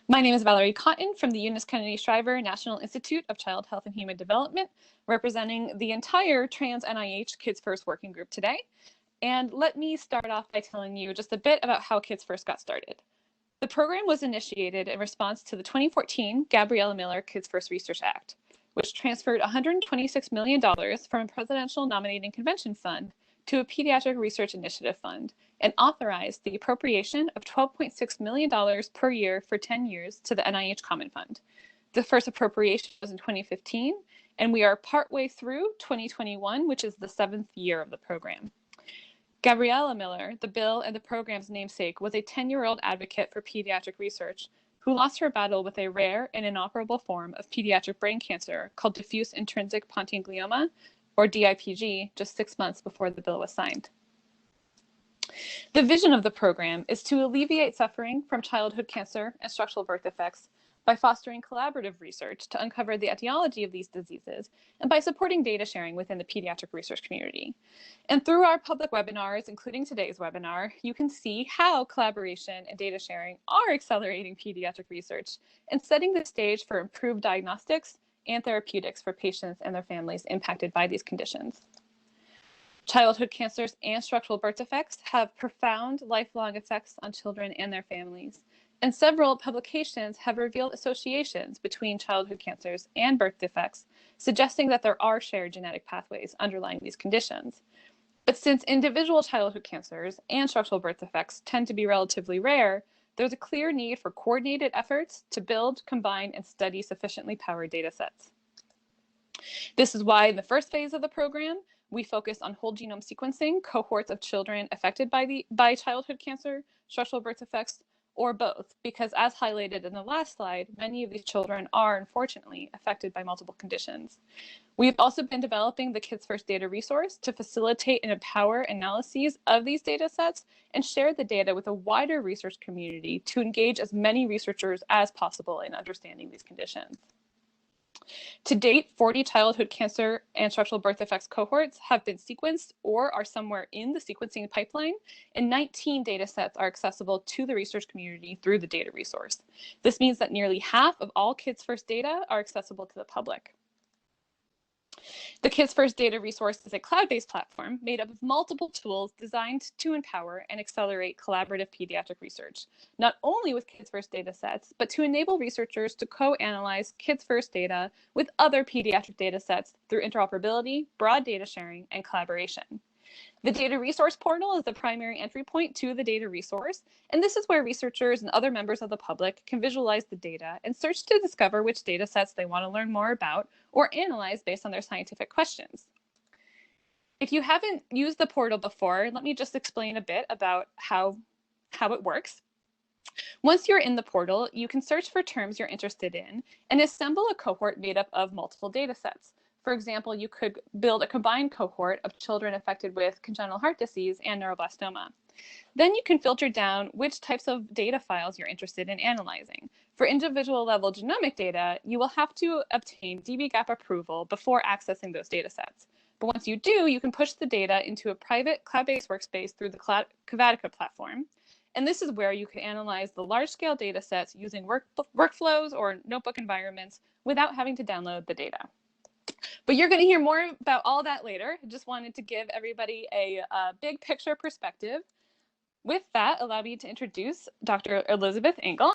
My name is Valerie Cotton from the Eunice Kennedy Shriver National Institute of Child Health and Human Development, representing the entire Trans NIH Kids First Working Group today. And let me start off by telling you just a bit about how Kids First got started. The program was initiated in response to the 2014 Gabriella Miller Kids First Research Act, which transferred $126 million from a presidential nominating convention fund to a pediatric research initiative fund and authorized the appropriation of $12.6 million per year for 10 years to the NIH Common Fund. The first appropriation was in 2015, and we are partway through 2021, which is the 7th year of the program. Gabriella Miller, the bill and the program's namesake, was a 10-year-old advocate for pediatric research who lost her battle with a rare and inoperable form of pediatric brain cancer called diffuse intrinsic pontine glioma, or DIPG, just 6 months before the bill was signed. The vision of the program is to alleviate suffering from childhood cancer and structural birth defects by fostering collaborative research to uncover the etiology of these diseases and by supporting data sharing within the pediatric research community. And through our public webinars, including today's webinar, you can see how collaboration and data sharing are accelerating pediatric research and setting the stage for improved diagnostics and therapeutics for patients and their families impacted by these conditions. Childhood cancers and structural birth defects have profound lifelong effects on children and their families, and several publications have revealed associations between childhood cancers and birth defects, suggesting that there are shared genetic pathways underlying these conditions. But since individual childhood cancers and structural birth defects tend to be relatively rare, there's a clear need for coordinated efforts to build, combine, and study sufficiently powered data sets. This is why in the first phase of the program, we focused on whole genome sequencing cohorts of children affected by childhood cancer, structural birth defects, or both, because as highlighted in the last slide, many of these children are unfortunately affected by multiple conditions. We've also been developing the Kids First data resource to facilitate and empower analyses of these data sets and share the data with a wider research community to engage as many researchers as possible in understanding these conditions. To date, 40 childhood cancer and structural birth defects cohorts have been sequenced or are somewhere in the sequencing pipeline, and 19 data sets are accessible to the research community through the data resource. This means that nearly half of all Kids First data are accessible to the public. The Kids First data resource is a cloud-based platform made up of multiple tools designed to empower and accelerate collaborative pediatric research, not only with Kids First data sets, but to enable researchers to co-analyze Kids First data with other pediatric data sets through interoperability, broad data sharing, and collaboration. The data resource portal is the primary entry point to the data resource, and this is where researchers and other members of the public can visualize the data and search to discover which data sets they want to learn more about or analyze based on their scientific questions. If you haven't used the portal before, let me just explain a bit about how it works. Once you're in the portal, you can search for terms you're interested in and assemble a cohort made up of multiple data sets. For example, you could build a combined cohort of children affected with congenital heart disease and neuroblastoma. Then you can filter down which types of data files you're interested in analyzing. For individual level genomic data, you will have to obtain dbGaP approval before accessing those data sets. But once you do, you can push the data into a private cloud-based workspace through the Cavatica platform. And this is where you can analyze the large-scale data sets using workflows or notebook environments without having to download the data. But you're going to hear more about all that later. I just wanted to give everybody a big picture perspective. With that, allow me to introduce Dr. Elizabeth Engel.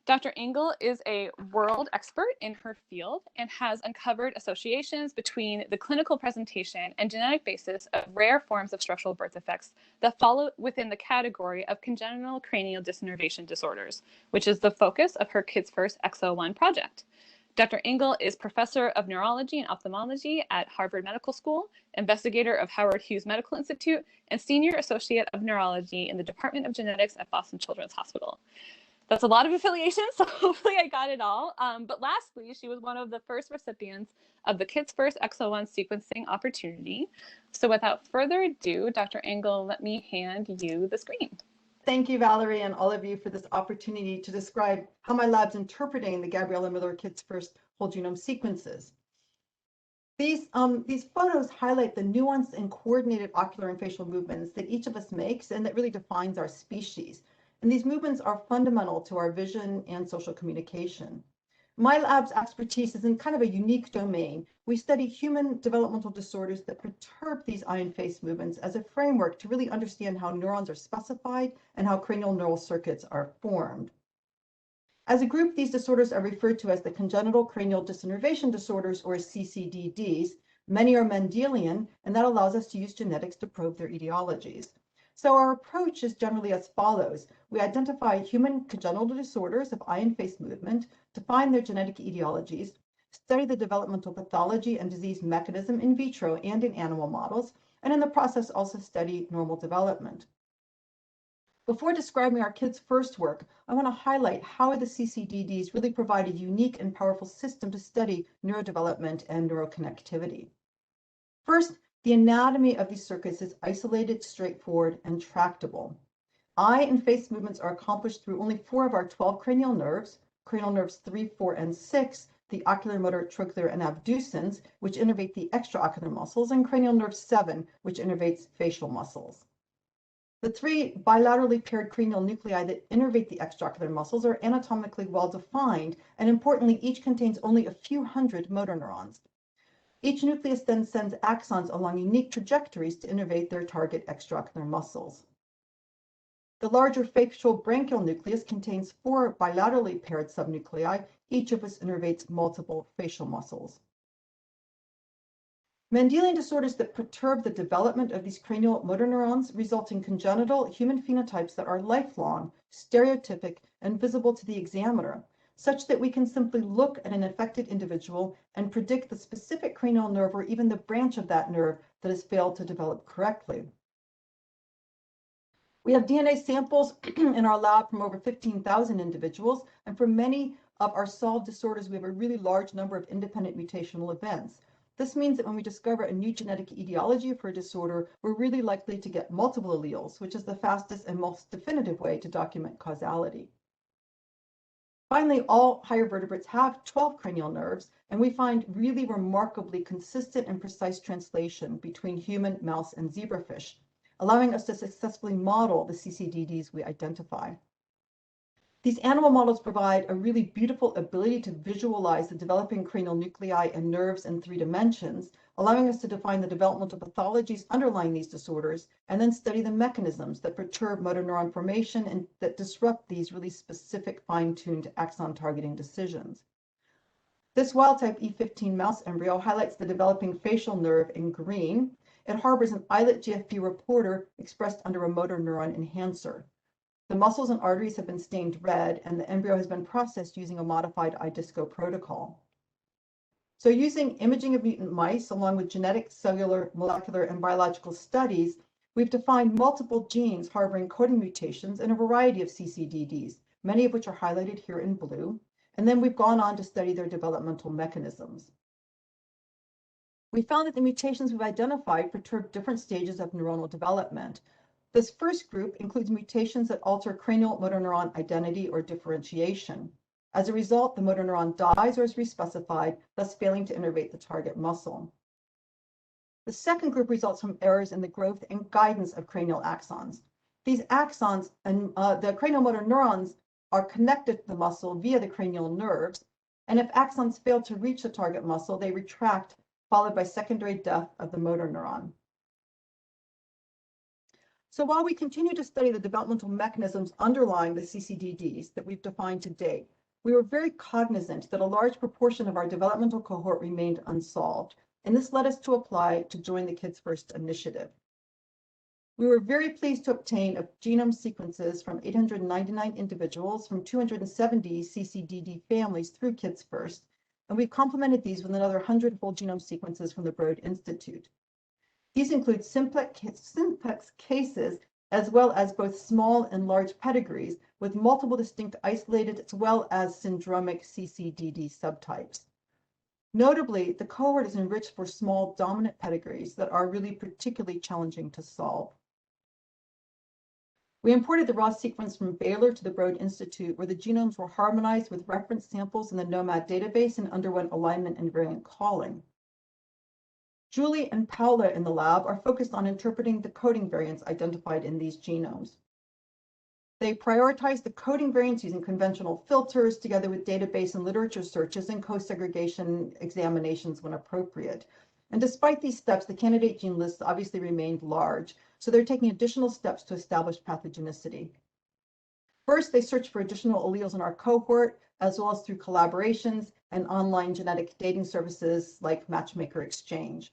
Dr. Engel is a world expert in her field and has uncovered associations between the clinical presentation and genetic basis of rare forms of structural birth defects that fall within the category of congenital cranial dysnervation disorders, which is the focus of her Kids First X01 project. Dr. Engel is professor of neurology and ophthalmology at Harvard Medical School, investigator of Howard Hughes Medical Institute, and senior associate of neurology in the Department of Genetics at Boston Children's Hospital. That's a lot of affiliations, so hopefully I got it all. But lastly, she was one of the first recipients of the Kids First X01 sequencing opportunity. So without further ado, Dr. Engel, let me hand you the screen. Thank you, Valerie, and all of you for this opportunity to describe how my lab's interpreting the Gabriella Miller Kids First whole genome sequences. These photos highlight the nuanced and coordinated ocular and facial movements that each of us makes and that really defines our species. and these movements are fundamental to our vision and social communication. My lab's expertise is in kind of a unique domain. We study human developmental disorders that perturb these eye and face movements as a framework to really understand how neurons are specified and how cranial neural circuits are formed. As a group, these disorders are referred to as the congenital cranial dysinnervation disorders, or CCDDs. Many are Mendelian, and that allows us to use genetics to probe their etiologies. So our approach is generally as follows. We identify human congenital disorders of eye and face movement, define their genetic etiologies, study the developmental pathology and disease mechanism in vitro and in animal models, and in the process also study normal development. Before describing our Kids First work, I want to highlight how the CCDDs really provide a unique and powerful system to study neurodevelopment and neuroconnectivity. First, the anatomy of these circuits is isolated, straightforward, and tractable. Eye and face movements are accomplished through only 4 of our 12 cranial nerves 3, 4, and 6, the ocular, motor, trochlear, and abducens, which innervate the extraocular muscles, and cranial nerve 7, which innervates facial muscles. The 3 bilaterally paired cranial nuclei that innervate the extraocular muscles are anatomically well defined, and importantly, each contains only a few hundred motor neurons. Each nucleus then sends axons along unique trajectories to innervate their target extraocular muscles. The larger facial branchial nucleus contains 4 bilaterally paired subnuclei, each of which innervates multiple facial muscles. Mendelian disorders that perturb the development of these cranial motor neurons result in congenital human phenotypes that are lifelong, stereotypic, and visible to the examiner, such that we can simply look at an affected individual and predict the specific cranial nerve or even the branch of that nerve that has failed to develop correctly. We have DNA samples in our lab from over 15,000 individuals, and for many of our solved disorders, we have a really large number of independent mutational events. This means that when we discover a new genetic etiology for a disorder, we're really likely to get multiple alleles, which is the fastest and most definitive way to document causality. Finally, all higher vertebrates have 12 cranial nerves, and we find really remarkably consistent and precise translation between human, mouse, and zebrafish, allowing us to successfully model the CCDDs we identify. These animal models provide a really beautiful ability to visualize the developing cranial nuclei and nerves in 3 dimensions, allowing us to define the developmental pathologies underlying these disorders, and then study the mechanisms that perturb motor neuron formation and that disrupt these really specific fine-tuned axon targeting decisions. This wild-type E15 mouse embryo highlights the developing facial nerve in green. It harbors an islet GFP reporter expressed under a motor neuron enhancer. The muscles and arteries have been stained red, and the embryo has been processed using a modified iDisco protocol. So using imaging of mutant mice, along with genetic, cellular, molecular, and biological studies, we've defined multiple genes harboring coding mutations in a variety of CCDDs, many of which are highlighted here in blue, and then we've gone on to study their developmental mechanisms. We found that the mutations we've identified perturb different stages of neuronal development. This first group includes mutations that alter cranial motor neuron identity or differentiation. As a result, the motor neuron dies or is respecified, thus failing to innervate the target muscle. The second group results from errors in the growth and guidance of cranial axons. These axons and the cranial motor neurons are connected to the muscle via the cranial nerves, and if axons fail to reach the target muscle, they retract, followed by secondary death of the motor neuron. So while we continue to study the developmental mechanisms underlying the CCDDs that we've defined to date, we were very cognizant that a large proportion of our developmental cohort remained unsolved, and this led us to apply to join the Kids First initiative. We were very pleased to obtain genome sequences from 899 individuals from 270 CCDD families through Kids First, and we've complemented these with another 100 whole genome sequences from the Broad Institute. These include simplex cases, as well as both small and large pedigrees, with multiple distinct isolated as well as syndromic CCDD subtypes. Notably, the cohort is enriched for small dominant pedigrees that are really particularly challenging to solve. We imported the raw sequence from Baylor to the Broad Institute, where the genomes were harmonized with reference samples in the NOMAD database and underwent alignment and variant calling. Julie and Paula in the lab are focused on interpreting the coding variants identified in these genomes. They prioritize the coding variants using conventional filters together with database and literature searches and co-segregation examinations when appropriate. And despite these steps, the candidate gene lists obviously remained large, so they're taking additional steps to establish pathogenicity. First, they search for additional alleles in our cohort, as well as through collaborations and online genetic dating services like Matchmaker Exchange.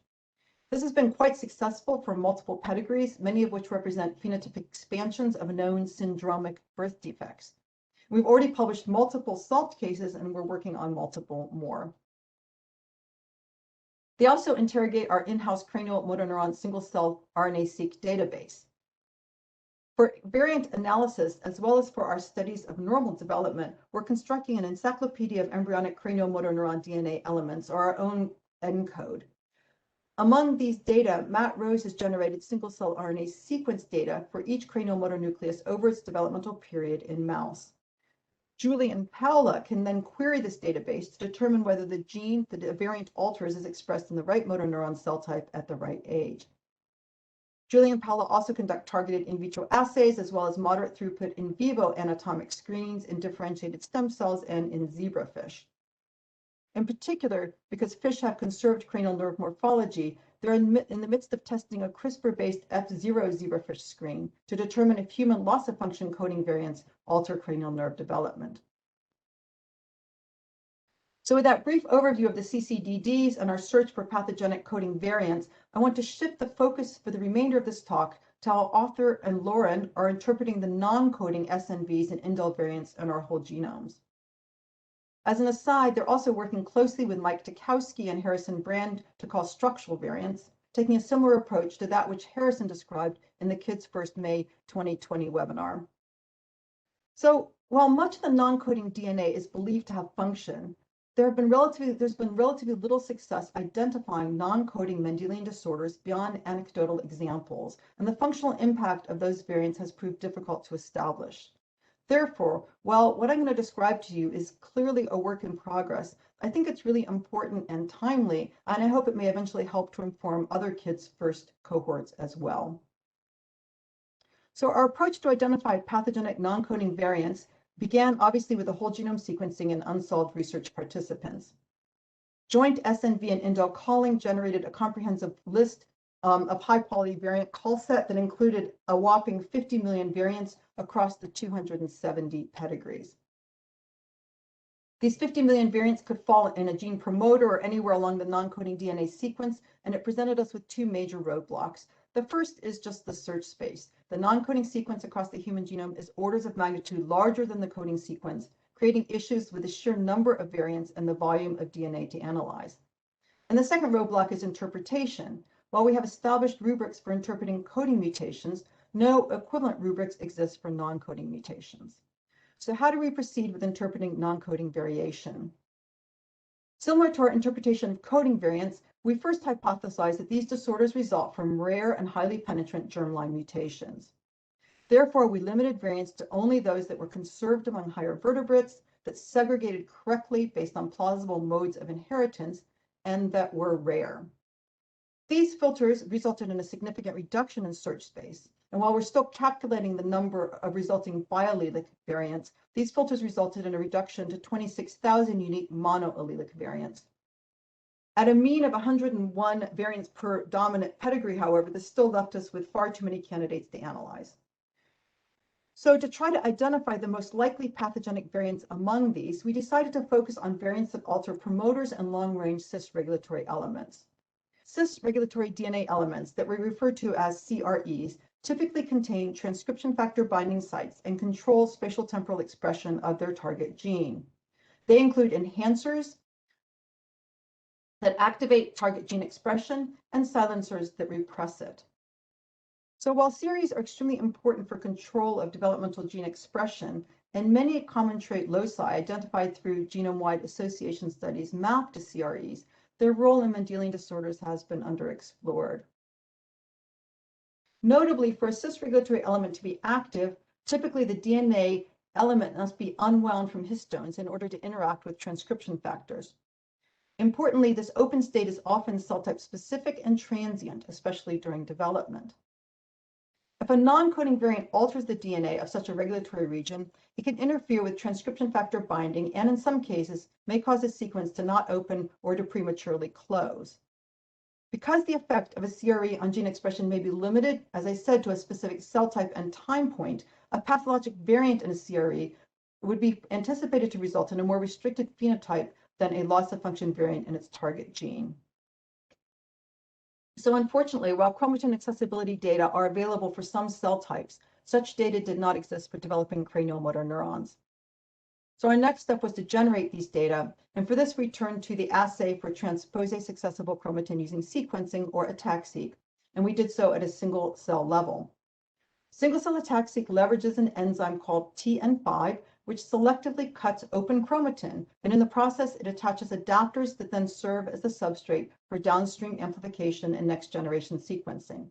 This has been quite successful for multiple pedigrees, many of which represent phenotypic expansions of known syndromic birth defects. We've already published multiple solved cases, and we're working on multiple more. They also interrogate our in-house cranial motor neuron single-cell RNA-seq database. For variant analysis, as well as for our studies of normal development, we're constructing an encyclopedia of embryonic cranial motor neuron DNA elements, or our own ENCODE. Among these data, Matt Rose has generated single-cell RNA sequence data for each cranial motor nucleus over its developmental period in mouse. Julie and Paula can then query this database to determine whether the gene that a variant alters is expressed in the right motor neuron cell type at the right age. Julie and Paula also conduct targeted in vitro assays, as well as moderate throughput in vivo anatomic screenings in differentiated stem cells and in zebrafish. In particular, because fish have conserved cranial nerve morphology, they're in the midst of testing a CRISPR-based F0 zebrafish screen to determine if human loss-of-function coding variants alter cranial nerve development. So with that brief overview of the CCDDs and our search for pathogenic coding variants, I want to shift the focus for the remainder of this talk to how Arthur and Lauren are interpreting the non-coding SNVs and indel variants in our whole genomes. As an aside, they're also working closely with Mike Dukowski and Harrison Brand to call structural variants, taking a similar approach to that which Harrison described in the Kids First May 2020 webinar. So while much of the non-coding DNA is believed to have function, there's been relatively little success identifying non-coding Mendelian disorders beyond anecdotal examples, and the functional impact of those variants has proved difficult to establish. Therefore, while what I'm going to describe to you is clearly a work in progress, I think it's really important and timely, and I hope it may eventually help to inform other Kids First cohorts as well. So our approach to identify pathogenic non-coding variants began obviously with the whole genome sequencing in unsolved research participants. Joint SNV and indel calling generated a comprehensive list of high-quality variant call set that included a whopping 50 million variants across the 270 pedigrees. These 50 million variants could fall in a gene promoter or anywhere along the non-coding DNA sequence, and it presented us with two major roadblocks. The first is just the search space. The non-coding sequence across the human genome is orders of magnitude larger than the coding sequence, creating issues with the sheer number of variants and the volume of DNA to analyze. And the second roadblock is interpretation. While we have established rubrics for interpreting coding mutations, no equivalent rubrics exist for non-coding mutations. So how do we proceed with interpreting non-coding variation? Similar to our interpretation of coding variants, we first hypothesized that these disorders result from rare and highly penetrant germline mutations. Therefore, we limited variants to only those that were conserved among higher vertebrates, that segregated correctly based on plausible modes of inheritance, and that were rare. These filters resulted in a significant reduction in search space. And while we're still calculating the number of resulting biallelic variants, these filters resulted in a reduction to 26,000 unique monoallelic variants. At a mean of 101 variants per dominant pedigree, however, this still left us with far too many candidates to analyze. So to try to identify the most likely pathogenic variants among these, we decided to focus on variants that alter promoters and long-range cis regulatory elements. Cis regulatory DNA elements that we refer to as CREs typically contain transcription factor binding sites and control spatial temporal expression of their target gene. They include enhancers that activate target gene expression and silencers that repress it. So while CREs are extremely important for control of developmental gene expression, and many common trait loci identified through genome-wide association studies map to CREs, their role in Mendelian disorders has been underexplored. Notably, for a cis regulatory element to be active, typically the DNA element must be unwound from histones in order to interact with transcription factors. Importantly, this open state is often cell type specific and transient, especially during development. If a non-coding variant alters the DNA of such a regulatory region, it can interfere with transcription factor binding and in some cases may cause a sequence to not open or to prematurely close. Because the effect of a CRE on gene expression may be limited, as I said, to a specific cell type and time point, a pathologic variant in a CRE would be anticipated to result in a more restricted phenotype than a loss of function variant in its target gene. So unfortunately, while chromatin accessibility data are available for some cell types, such data did not exist for developing cranial motor neurons. So our next step was to generate these data, and for this we turned to the assay for transposase accessible chromatin using sequencing, or ATAC-seq, and we did so at a single cell level. Single cell ATAC-seq leverages an enzyme called TN5, which selectively cuts open chromatin, and in the process it attaches adapters that then serve as the substrate for downstream amplification and next generation sequencing.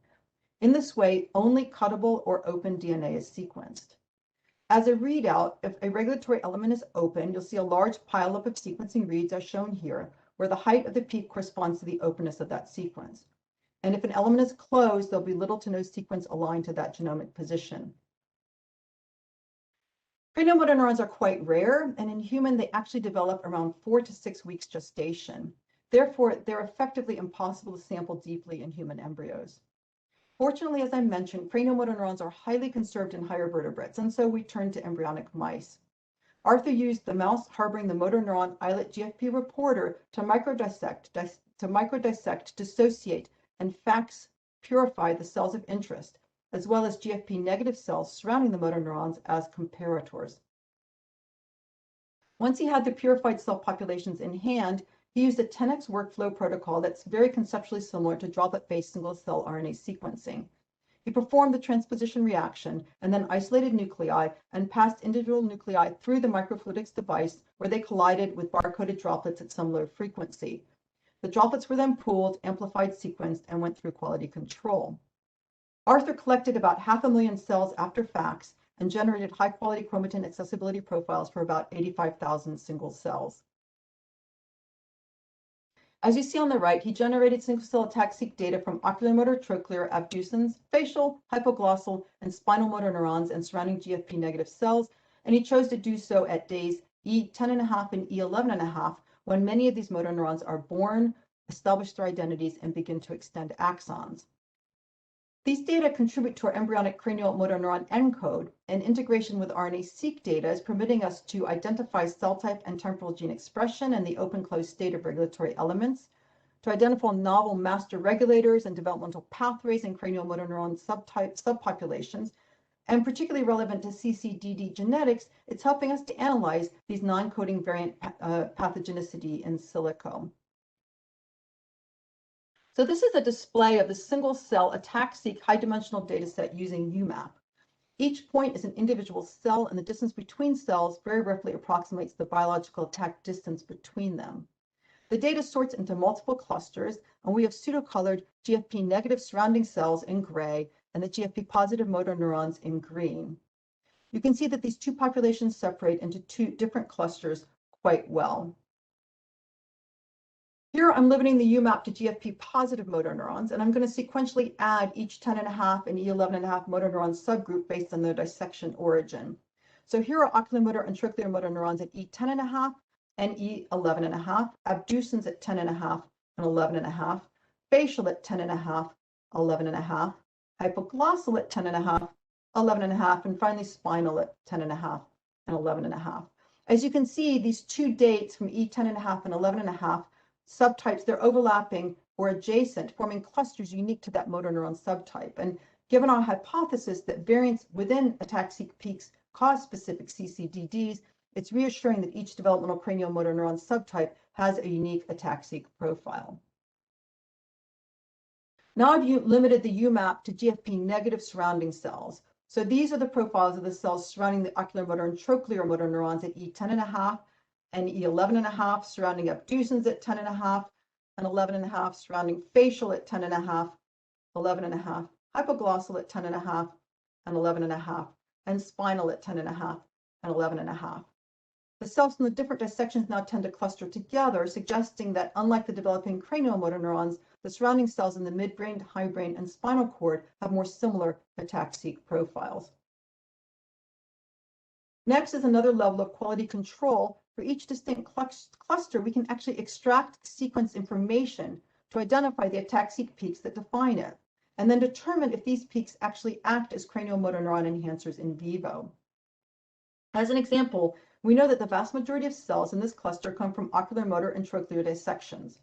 In this way, only cuttable or open DNA is sequenced. As a readout, if a regulatory element is open, you'll see a large pileup of sequencing reads as shown here, where the height of the peak corresponds to the openness of that sequence. And if an element is closed, there'll be little to no sequence aligned to that genomic position. Cranial motor neurons are quite rare, and in human, they actually develop around 4 to 6 weeks gestation. Therefore, they're effectively impossible to sample deeply in human embryos. Fortunately, as I mentioned, cranial motor neurons are highly conserved in higher vertebrates, and so we turned to embryonic mice. Arthur used the mouse harboring the motor neuron islet GFP reporter to microdissect, dissociate, and FACS purify the cells of interest, as well as GFP negative cells surrounding the motor neurons as comparators. Once he had the purified cell populations in hand, he used a 10x workflow protocol that's very conceptually similar to droplet-based single-cell RNA sequencing. He performed the transposition reaction and then isolated nuclei and passed individual nuclei through the microfluidics device where they collided with barcoded droplets at some low frequency. The droplets were then pooled, amplified, sequenced, and went through quality control. Arthur collected about 500,000 cells after FACS and generated high-quality chromatin accessibility profiles for about 85,000 single cells. As you see on the right, he generated single-cell ATAC-seq data from oculomotor, trochlear, abducens, facial, hypoglossal, and spinal motor neurons and surrounding GFP-negative cells, and he chose to do so at days E10.5 and E11.5, when many of these motor neurons are born, establish their identities, and begin to extend axons. These data contribute to our embryonic cranial motor neuron ENCODE, and integration with RNA-seq data is permitting us to identify cell type and temporal gene expression and the open-closed state of regulatory elements, to identify novel master regulators and developmental pathways in cranial motor neuron subpopulations, and particularly relevant to CCDD genetics, it's helping us to analyze these non-coding variant pathogenicity in silico. So this is a display of the single-cell ATAC-seq high-dimensional dataset using UMAP. Each point is an individual cell, and the distance between cells very roughly approximates the biological ATAC distance between them. The data sorts into multiple clusters, and we have pseudo-colored GFP-negative surrounding cells in gray and the GFP-positive motor neurons in green. You can see that these two populations separate into two different clusters quite well. Here I'm limiting the UMAP to GFP-positive motor neurons, and I'm going to sequentially add each 10.5 and E11.5 motor neuron subgroup based on their dissection origin. So here are oculomotor and trochlear motor neurons at E10.5 and E11.5, abducens at 10.5 and 11.5, facial at 10.5, 11.5, hypoglossal at 10.5, 11.5, and finally spinal at 10.5 and 11.5. As you can see, these two dates from E10.5 and 11.5 subtypes, they're overlapping or adjacent, forming clusters unique to that motor neuron subtype. And given our hypothesis that variants within ATAC-seq peaks cause specific CCDDs, it's reassuring that each developmental cranial motor neuron subtype has a unique ATAC-seq profile. Now I've limited the UMAP to GFP-negative surrounding cells. So these are the profiles of the cells surrounding the oculomotor and trochlear motor neurons at E10.5 and E11.5, surrounding abducens at 10.5 and 11.5, surrounding facial at 10.5, 11.5, hypoglossal at 10.5 and 11.5, and spinal at 10.5 and 11.5. The cells from the different dissections now tend to cluster together, suggesting that unlike the developing cranial motor neurons, the surrounding cells in the midbrain, hindbrain, and spinal cord have more similar ataxic profiles. Next is another level of quality control. For each distinct cluster, we can actually extract sequence information to identify the ataxic peaks that define it, and then determine if these peaks actually act as cranial motor neuron enhancers in vivo. As an example, we know that the vast majority of cells in this cluster come from oculomotor and trochlear dissections.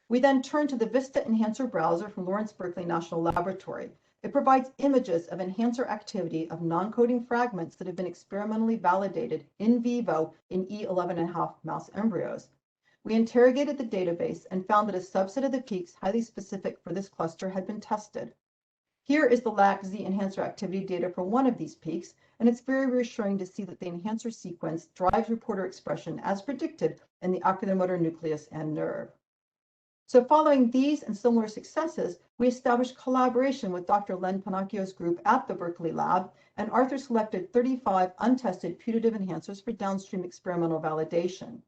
We then turn to the VISTA Enhancer browser from Lawrence Berkeley National Laboratory. It provides images of enhancer activity of non-coding fragments that have been experimentally validated in vivo in E11.5 mouse embryos. We interrogated the database and found that a subset of the peaks highly specific for this cluster had been tested. Here is the LAC-Z enhancer activity data for one of these peaks, and it's very reassuring to see that the enhancer sequence drives reporter expression as predicted in the oculomotor nucleus and nerve. So following these and similar successes, we established collaboration with Dr. Len Pannacchio's group at the Berkeley Lab, and Arthur selected 35 untested putative enhancers for downstream experimental validation.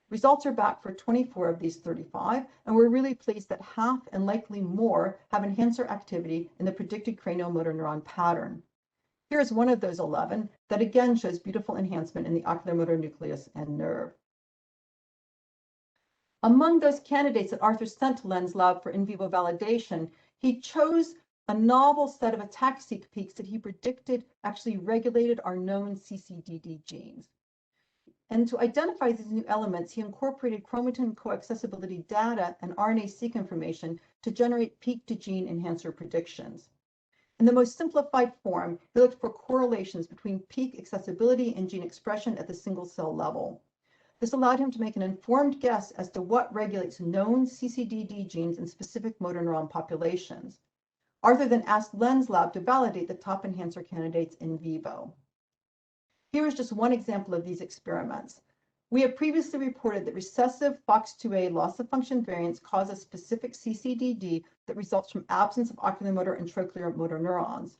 Results are back for 24 of these 35, and we're really pleased that half and likely more have enhancer activity in the predicted cranial motor neuron pattern. Here is one of those 11 that again shows beautiful enhancement in the oculomotor nucleus and nerve. Among those candidates that Arthur sent to Len's lab for in vivo validation, he chose a novel set of ataxic peaks that he predicted actually regulated our known CCDD genes. And to identify these new elements, he incorporated chromatin co-accessibility data and RNA-seq information to generate peak-to-gene enhancer predictions. In the most simplified form, he looked for correlations between peak accessibility and gene expression at the single-cell level. This allowed him to make an informed guess as to what regulates known CCDD genes in specific motor neuron populations. Arthur then asked Len's lab to validate the top enhancer candidates in vivo. Here is just one example of these experiments. We have previously reported that recessive FOX2A loss-of-function variants cause a specific CCDD that results from absence of oculomotor and trochlear motor neurons.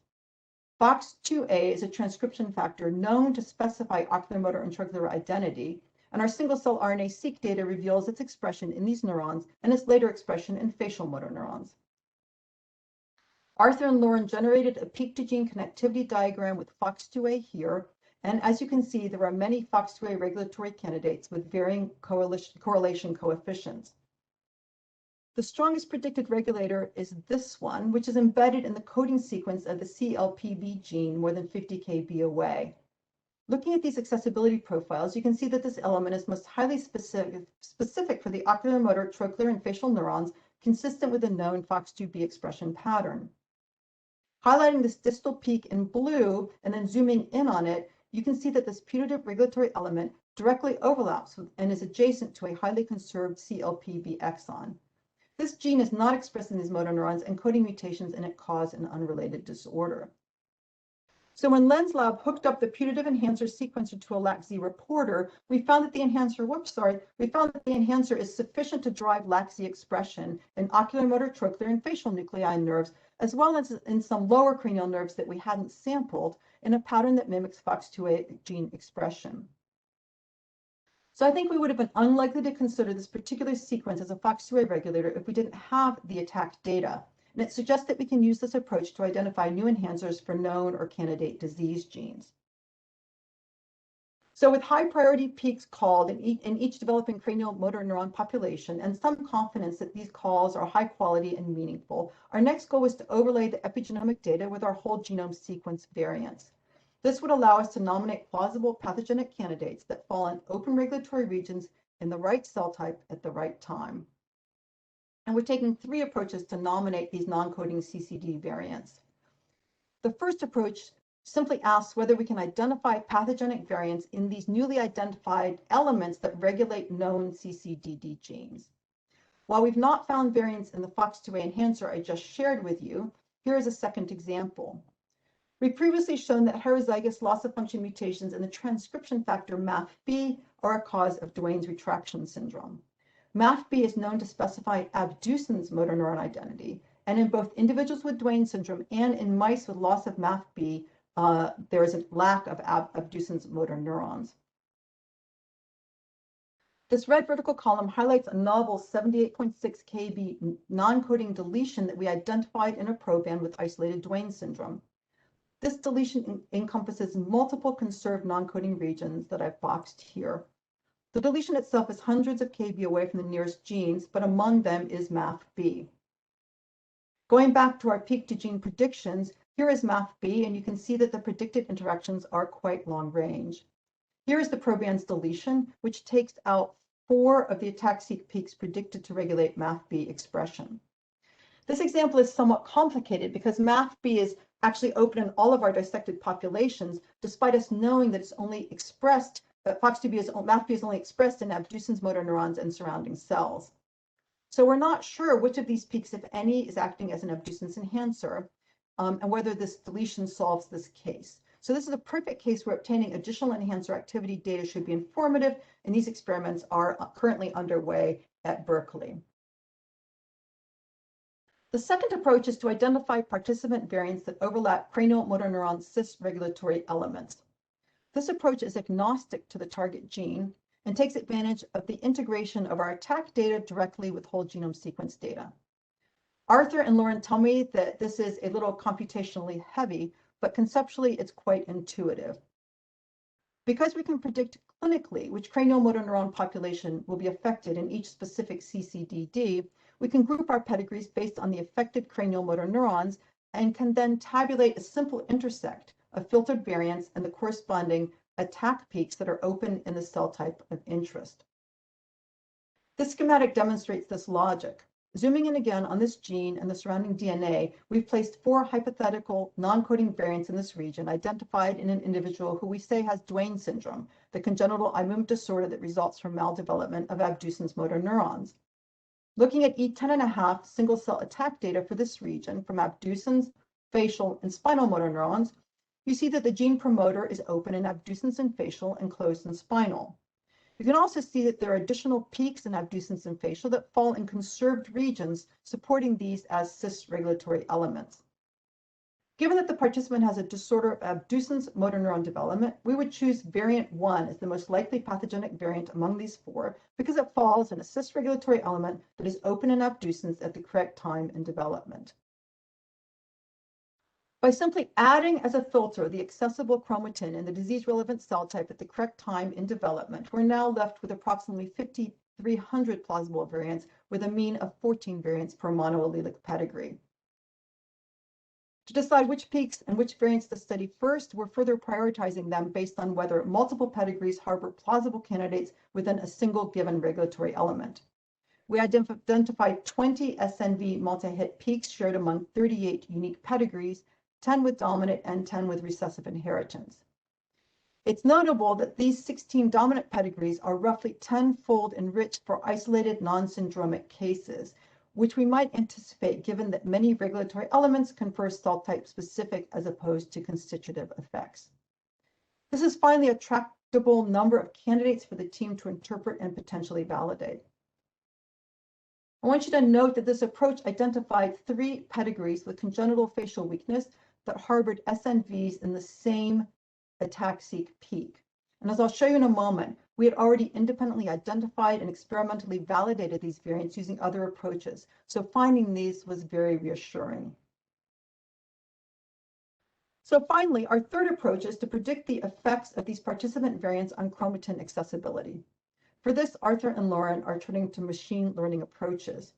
FOX2A is a transcription factor known to specify oculomotor and trochlear identity, and our single-cell RNA-seq data reveals its expression in these neurons and its later expression in facial motor neurons. Arthur and Lauren generated a peak-to-gene connectivity diagram with FOX2A here, and as you can see, there are many FOX2A regulatory candidates with varying correlation coefficients. The strongest predicted regulator is this one, which is embedded in the coding sequence of the CLPB gene more than 50 kb away. Looking at these accessibility profiles, you can see that this element is most highly specific for the oculomotor, trochlear, and facial neurons, consistent with the known FOX2B expression pattern. Highlighting this distal peak in blue and then zooming in on it, you can see that this putative regulatory element directly overlaps with and is adjacent to a highly conserved CLPB exon. This gene is not expressed in these motor neurons, and coding mutations in it cause an unrelated disorder. So when Len's lab hooked up the putative enhancer sequencer to a LAC-Z reporter, we found that the enhancer is sufficient to drive LAC-Z expression in oculomotor, trochlear, and facial nuclei and nerves, as well as in some lower cranial nerves that we hadn't sampled, in a pattern that mimics FOX2A gene expression. So I think we would have been unlikely to consider this particular sequence as a FOX2A regulator if we didn't have the ATTACK data. And it suggests that we can use this approach to identify new enhancers for known or candidate disease genes. So with high priority peaks called in each developing cranial motor neuron population, and some confidence that these calls are high quality and meaningful, our next goal was to overlay the epigenomic data with our whole genome sequence variants. This would allow us to nominate plausible pathogenic candidates that fall in open regulatory regions in the right cell type at the right time. And we're taking 3 approaches to nominate these non-coding CCD variants. The first approach simply asks whether we can identify pathogenic variants in these newly identified elements that regulate known CCDD genes. While we've not found variants in the FOX2A enhancer I just shared with you, here is a second example. We've previously shown that heterozygous loss-of-function mutations in the transcription factor MAFB are a cause of Duane's retraction syndrome. MAFB is known to specify abducens motor neuron identity, and in both individuals with Duane syndrome and in mice with loss of MAFB, there is a lack of abducens motor neurons. This red vertical column highlights a novel 78.6 kb non-coding deletion that we identified in a proband with isolated Duane syndrome. This deletion encompasses multiple conserved non-coding regions that I've boxed here. The deletion itself is hundreds of kb away from the nearest genes, but among them is MAFB. Going back to our peak to gene predictions, here is MAFB, and you can see that the predicted interactions are quite long range. Here is the proband's deletion, which takes out 4 of the ATAC-seq peaks predicted to regulate MAFB expression. This example is somewhat complicated because MAFB is actually open in all of our dissected populations, despite us knowing that it's only expressed, MAFB is only expressed in abducens motor neurons and surrounding cells. So we're not sure which of these peaks, if any, is acting as an abducens enhancer, and whether this deletion solves this case. So this is a perfect case where obtaining additional enhancer activity data should be informative, and these experiments are currently underway at Berkeley. The second approach is to identify participant variants that overlap cranial motor neuron cis regulatory elements. This approach is agnostic to the target gene and takes advantage of the integration of our ATAC data directly with whole genome sequence data. Arthur and Lauren tell me that this is a little computationally heavy, but conceptually it's quite intuitive. Because we can predict clinically which cranial motor neuron population will be affected in each specific CCDD, we can group our pedigrees based on the affected cranial motor neurons and can then tabulate a simple intersect of filtered variants and the corresponding ATAC peaks that are open in the cell type of interest. This schematic demonstrates this logic. Zooming in again on this gene and the surrounding DNA, we've placed 4 hypothetical non-coding variants in this region identified in an individual who we say has Duane syndrome, the congenital eye movement disorder that results from maldevelopment of abducens motor neurons. Looking at E10.5 single-cell ATAC data for this region from abducens, facial, and spinal motor neurons, you see that the gene promoter is open in abducens and facial and closed in spinal. You can also see that there are additional peaks in abducens and facial that fall in conserved regions, supporting these as cis regulatory elements. Given that the participant has a disorder of abducens motor neuron development, we would choose variant 1 as the most likely pathogenic variant among these 4 because it falls in a cis regulatory element that is open in abducens at the correct time in development. By simply adding as a filter the accessible chromatin in the disease-relevant cell type at the correct time in development, we're now left with approximately 5,300 plausible variants with a mean of 14 variants per monoallelic pedigree. To decide which peaks and which variants to study first, we're further prioritizing them based on whether multiple pedigrees harbor plausible candidates within a single given regulatory element. We identified 20 SNV multi-hit peaks shared among 38 unique pedigrees, 10 with dominant and 10 with recessive inheritance. It's notable that these 16 dominant pedigrees are roughly 10-fold enriched for isolated non-syndromic cases, which we might anticipate given that many regulatory elements confer cell type specific as opposed to constitutive effects. This is finally a tractable number of candidates for the team to interpret and potentially validate. I want you to note that this approach identified 3 pedigrees with congenital facial weakness that harbored SNVs in the same ATAC-seq peak. And as I'll show you in a moment, we had already independently identified and experimentally validated these variants using other approaches. So finding these was very reassuring. So finally, our third approach is to predict the effects of these participant variants on chromatin accessibility. For this, Arthur and Lauren are turning to machine learning approaches.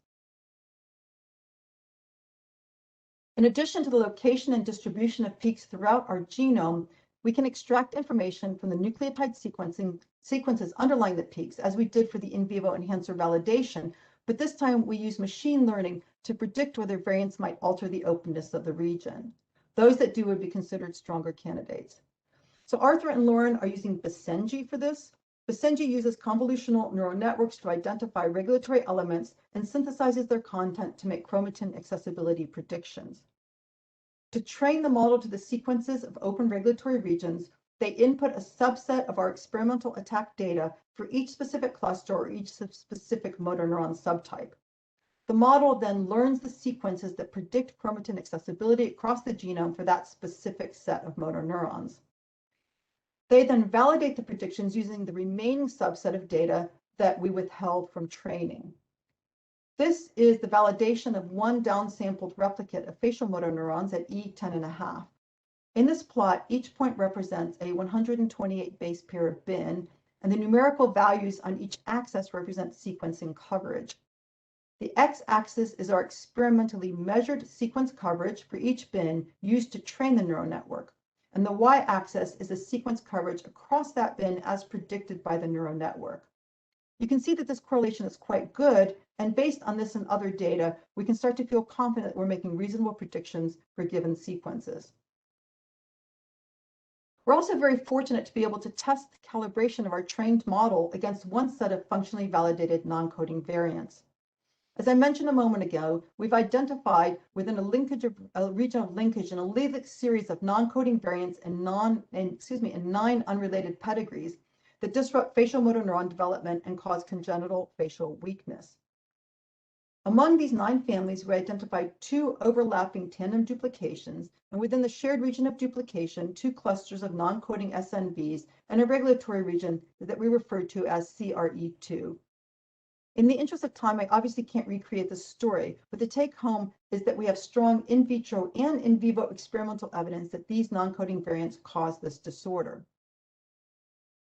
In addition to the location and distribution of peaks throughout our genome, we can extract information from the nucleotide sequences underlying the peaks, as we did for the in vivo enhancer validation, but this time we use machine learning to predict whether variants might alter the openness of the region. Those that do would be considered stronger candidates. So Arthur and Lauren are using Basenji for this. Basenji uses convolutional neural networks to identify regulatory elements and synthesizes their content to make chromatin accessibility predictions. To train the model to the sequences of open regulatory regions, they input a subset of our experimental ATAC data for each specific cluster or each specific motor neuron subtype. The model then learns the sequences that predict chromatin accessibility across the genome for that specific set of motor neurons. They then validate the predictions using the remaining subset of data that we withheld from training. This is the validation of one downsampled replicate of facial motor neurons at E10.5. In this plot, each point represents a 128 base pair of bin, and the numerical values on each axis represent sequencing coverage. The x-axis is our experimentally measured sequence coverage for each bin used to train the neural network, and the y-axis is the sequence coverage across that bin as predicted by the neural network. You can see that this correlation is quite good, and based on this and other data, we can start to feel confident that we're making reasonable predictions for given sequences. We're also very fortunate to be able to test the calibration of our trained model against one set of functionally validated non-coding variants. As I mentioned a moment ago, we've identified within a region of linkage an allelic series of non-coding variants in 9 unrelated pedigrees that disrupt facial motor neuron development and cause congenital facial weakness. Among these 9 families, we identified 2 overlapping tandem duplications, and within the shared region of duplication, 2 clusters of non-coding SNVs and a regulatory region that we refer to as CRE2. In the interest of time, I obviously can't recreate this story, but the take home is that we have strong in vitro and in vivo experimental evidence that these non-coding variants cause this disorder.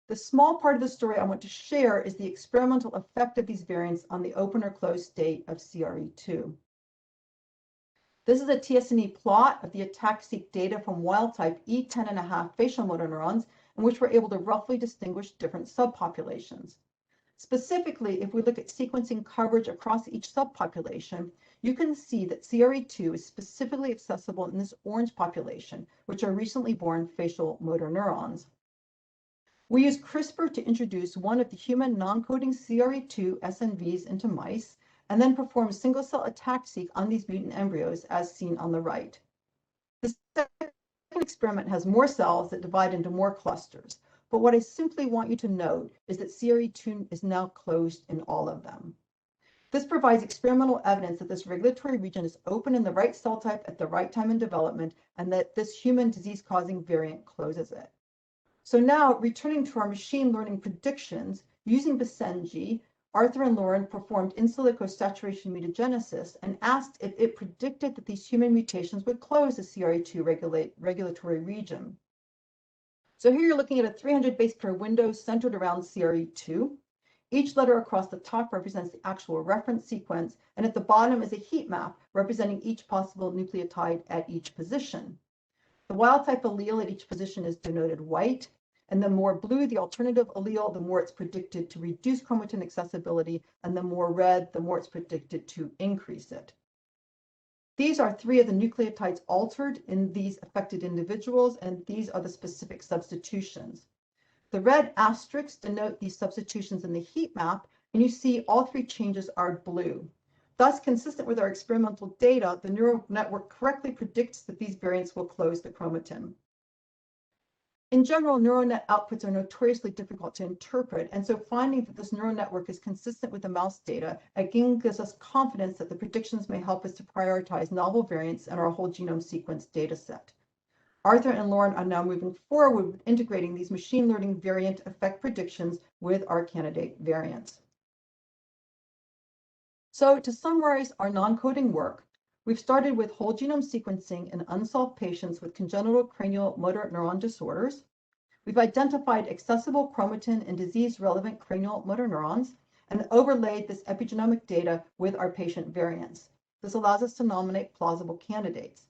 The small part of the story I want to share is the experimental effect of these variants on the open or closed state of CRE2. This is a TSNE plot of the ATAC-seq data from wild-type E10.5 facial motor neurons, in which we're able to roughly distinguish different subpopulations. Specifically, if we look at sequencing coverage across each subpopulation, you can see that CRE2 is specifically accessible in this orange population, which are recently born facial motor neurons. We use CRISPR to introduce one of the human non-coding CRE2 SNVs into mice, and then perform single-cell ATAC-seq on these mutant embryos, as seen on the right. The second experiment has more cells that divide into more clusters, but what I simply want you to note is that CRE2 is now closed in all of them. This provides experimental evidence that this regulatory region is open in the right cell type at the right time in development, and that this human disease-causing variant closes it. So now, returning to our machine learning predictions, using Basenji, Arthur and Lauren performed in silico saturation mutagenesis and asked if it predicted that these human mutations would close the CRE2 regulatory region. So here you're looking at a 300 base pair window centered around CRE2. Each letter across the top represents the actual reference sequence, and at the bottom is a heat map representing each possible nucleotide at each position. The wild-type allele at each position is denoted white, and the more blue the alternative allele, the more it's predicted to reduce chromatin accessibility, and the more red, the more it's predicted to increase it. These are 3 of the nucleotides altered in these affected individuals, and these are the specific substitutions. The red asterisks denote these substitutions in the heat map, and you see all 3 changes are blue. Thus, consistent with our experimental data, the neural network correctly predicts that these variants will close the chromatin. In general, neural net outputs are notoriously difficult to interpret, and so finding that this neural network is consistent with the mouse data again gives us confidence that the predictions may help us to prioritize novel variants in our whole genome sequence data set. Arthur and Lauren are now moving forward with integrating these machine learning variant effect predictions with our candidate variants. So to summarize our non-coding work, we've started with whole genome sequencing in unsolved patients with congenital cranial motor neuron disorders. We've identified accessible chromatin and disease-relevant cranial motor neurons and overlaid this epigenomic data with our patient variants. This allows us to nominate plausible candidates.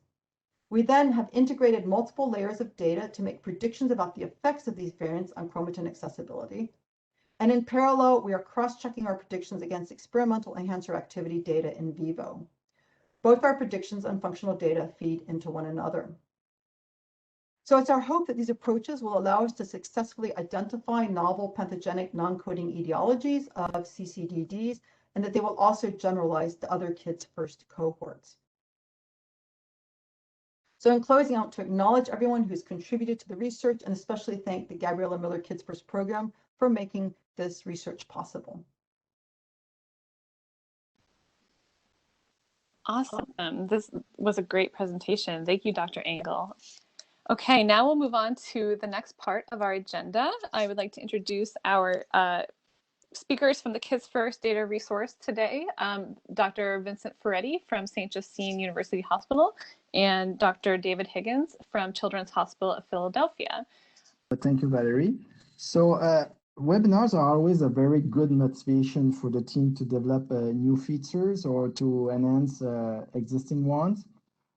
We then have integrated multiple layers of data to make predictions about the effects of these variants on chromatin accessibility. And in parallel, we are cross-checking our predictions against experimental enhancer activity data in vivo. Both our predictions and functional data feed into one another. So it's our hope that these approaches will allow us to successfully identify novel pathogenic non-coding etiologies of CCDDs, and that they will also generalize to other kids' first cohorts. So in closing, I want to acknowledge everyone who's contributed to the research, and especially thank the Gabriella Miller Kids First program for making this research possible. Awesome. This was a great presentation. Thank you, Dr. Engel. Okay, now we'll move on to the next part of our agenda. I would like to introduce our speakers from the Kids First Data Resource today, Dr. Vincent Ferretti from St. Justine University Hospital and Dr. David Higgins from Children's Hospital of Philadelphia. Thank you, Valerie. So webinars are always a very good motivation for the team to develop new features or to enhance existing ones.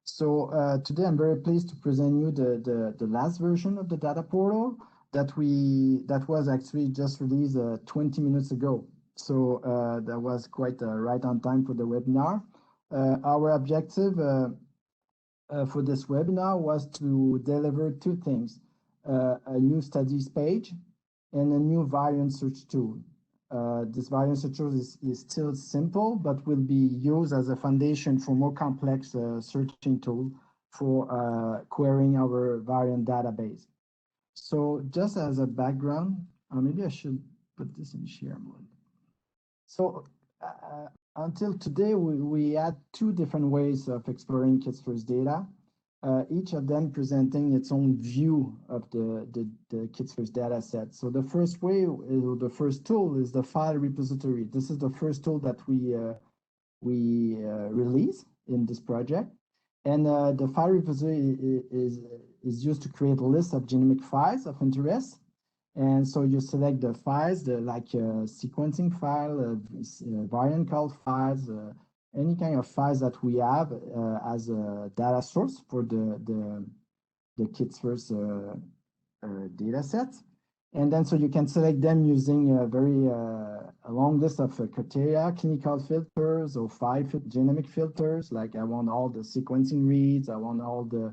So today I'm very pleased to present you the last version of the data portal that was actually just released 20 minutes ago. So that was quite right on time for the webinar. Our objective for this webinar was to deliver two things. A new studies page and a new variant search tool. This variant search tool is still simple, but will be used as a foundation for more complex searching tool for querying our variant database. So just as a background, maybe I should put this in share mode. So until today, we had two different ways of exploring Kids First data. Each of them presenting its own view of the Kids First data set. So the first way, the first tool is the file repository. This is the first tool that we release in this project. And the file repository is used to create a list of genomic files of interest. And so you select the files, like sequencing file, variant called files, any kind of files that we have as a data source for the Kids First data set. And then so you can select them using a long list of criteria, clinical filters, or 5 genomic filters, like I want all the sequencing reads, I want all the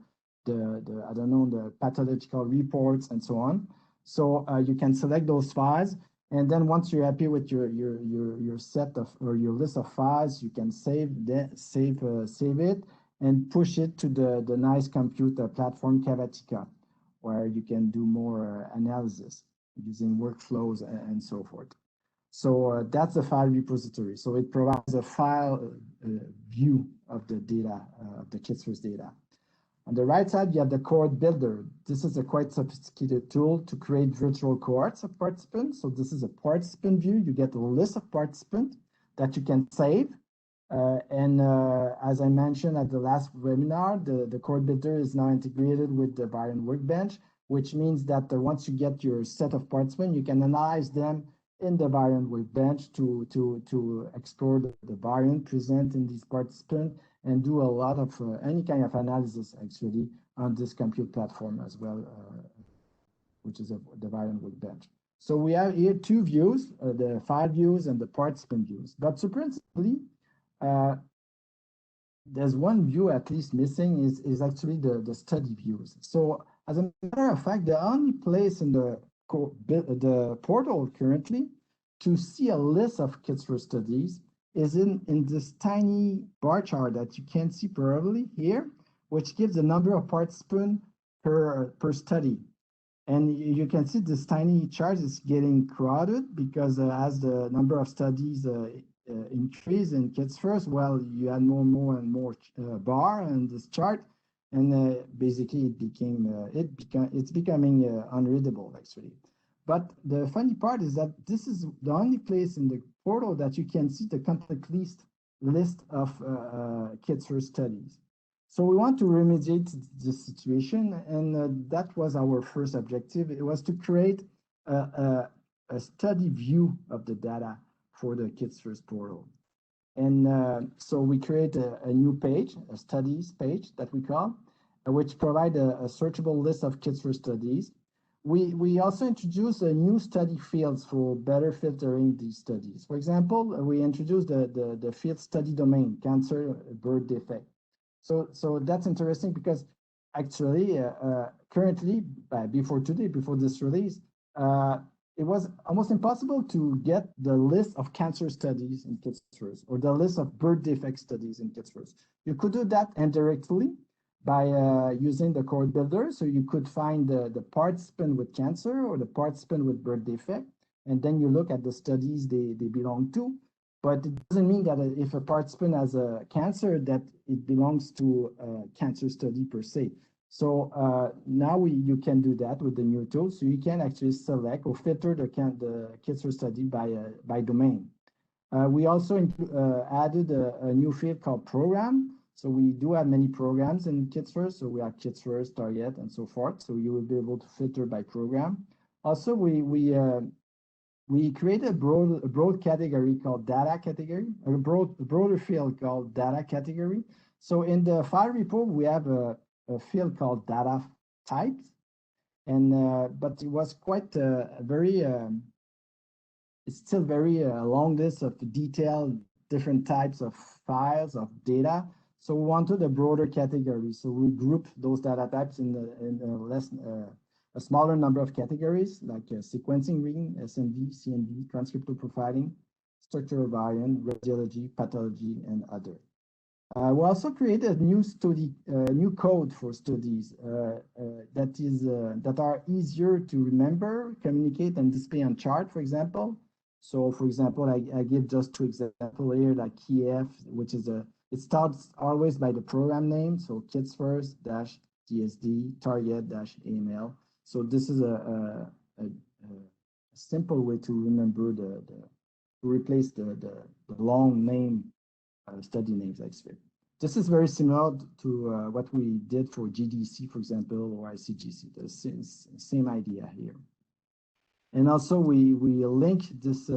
I don't know, the pathological reports and so on. So you can select those files, and then once you're happy with your set of or your list of files, you can save it and push it to the nice computer platform Cavatica, where you can do more analysis using workflows and so forth. So that's the file repository. So it provides a file view of the data, of the Kids First data. On the right side, you have the cohort builder. This is a quite sophisticated tool to create virtual cohorts of participants. So this is a participant view. You get a list of participants that you can save. As I mentioned at the last webinar, the cohort builder is now integrated with the variant workbench, which means that once you get your set of participants, you can analyze them in the variant workbench to explore the variant present in these participants and do a lot of any kind of analysis actually on this compute platform as well, which is the variant workbench. So we have here two views, the file views and the participant views. But surprisingly, there's one view at least missing is actually the study views. So as a matter of fact, the only place in the portal currently to see a list of Kids First studies is in this tiny bar chart that you can see probably here, which gives the number of participants per study. And you can see this tiny chart is getting crowded because as the number of studies increase in Kids First, well, you add more and more bar in this chart, and basically it's becoming unreadable actually. But the funny part is that this is the only place in the portal that you can see the complete list of Kids First studies. So we want to remediate this situation, and that was our first objective. It was to create a study view of the data for the Kids First portal. And so we create a new page, a studies page that we call, which provide a searchable list of Kids First studies. We also introduced a new study fields for better filtering these studies. For example, we introduced the field study domain, cancer, birth defect. So that's interesting because actually currently, before this release, it was almost impossible to get the list of cancer studies in Kids First or the list of birth defect studies in Kids First. You could do that indirectly by using the cohort builder. So you could find the participant with cancer or the participant with birth defect, and then you look at the studies they belong to. But it doesn't mean that if a participant has a cancer that it belongs to a cancer study per se. So now you can do that with the new tool. So you can actually select or filter the KidsFirst study by domain. We also added a new field called program. So we do have many programs in KidsFirst. So we have KidsFirst, Target, and so forth. So you will be able to filter by program. Also, we created a broad category called data category, a broader field called data category. So in the file report, we have a field called data types, and but it was quite very. It's still very long list of detailed different types of files of data. So we wanted a broader category. So we grouped those data types in a smaller number of categories like sequencing reading, SNV, CNV, transcriptal profiling, structural variant, radiology, pathology, and other. We also created a new code for studies that are easier to remember, communicate, and display on chart, for example. So, for example, I give just two examples here, like KIEF, which is it starts always by the program name, so KidsFirst-DSD, Target-AML. So this is a simple way to remember to replace the long name study names like SFIP. This is very similar to what we did for GDC, for example, or ICGC. The same idea here. And also we link this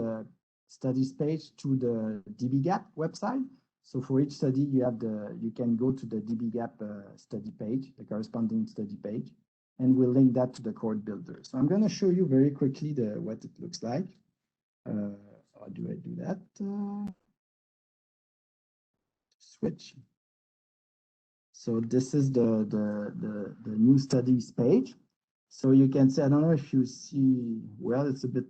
studies page to the dbGaP website. So for each study, you can go to the dbGaP study page, the corresponding study page, and we'll link that to the Cord Builder. So I'm going to show you very quickly what it looks like. How do I do that? Switch. So this is the new studies page. So you can see, I don't know if you see, well, it's a bit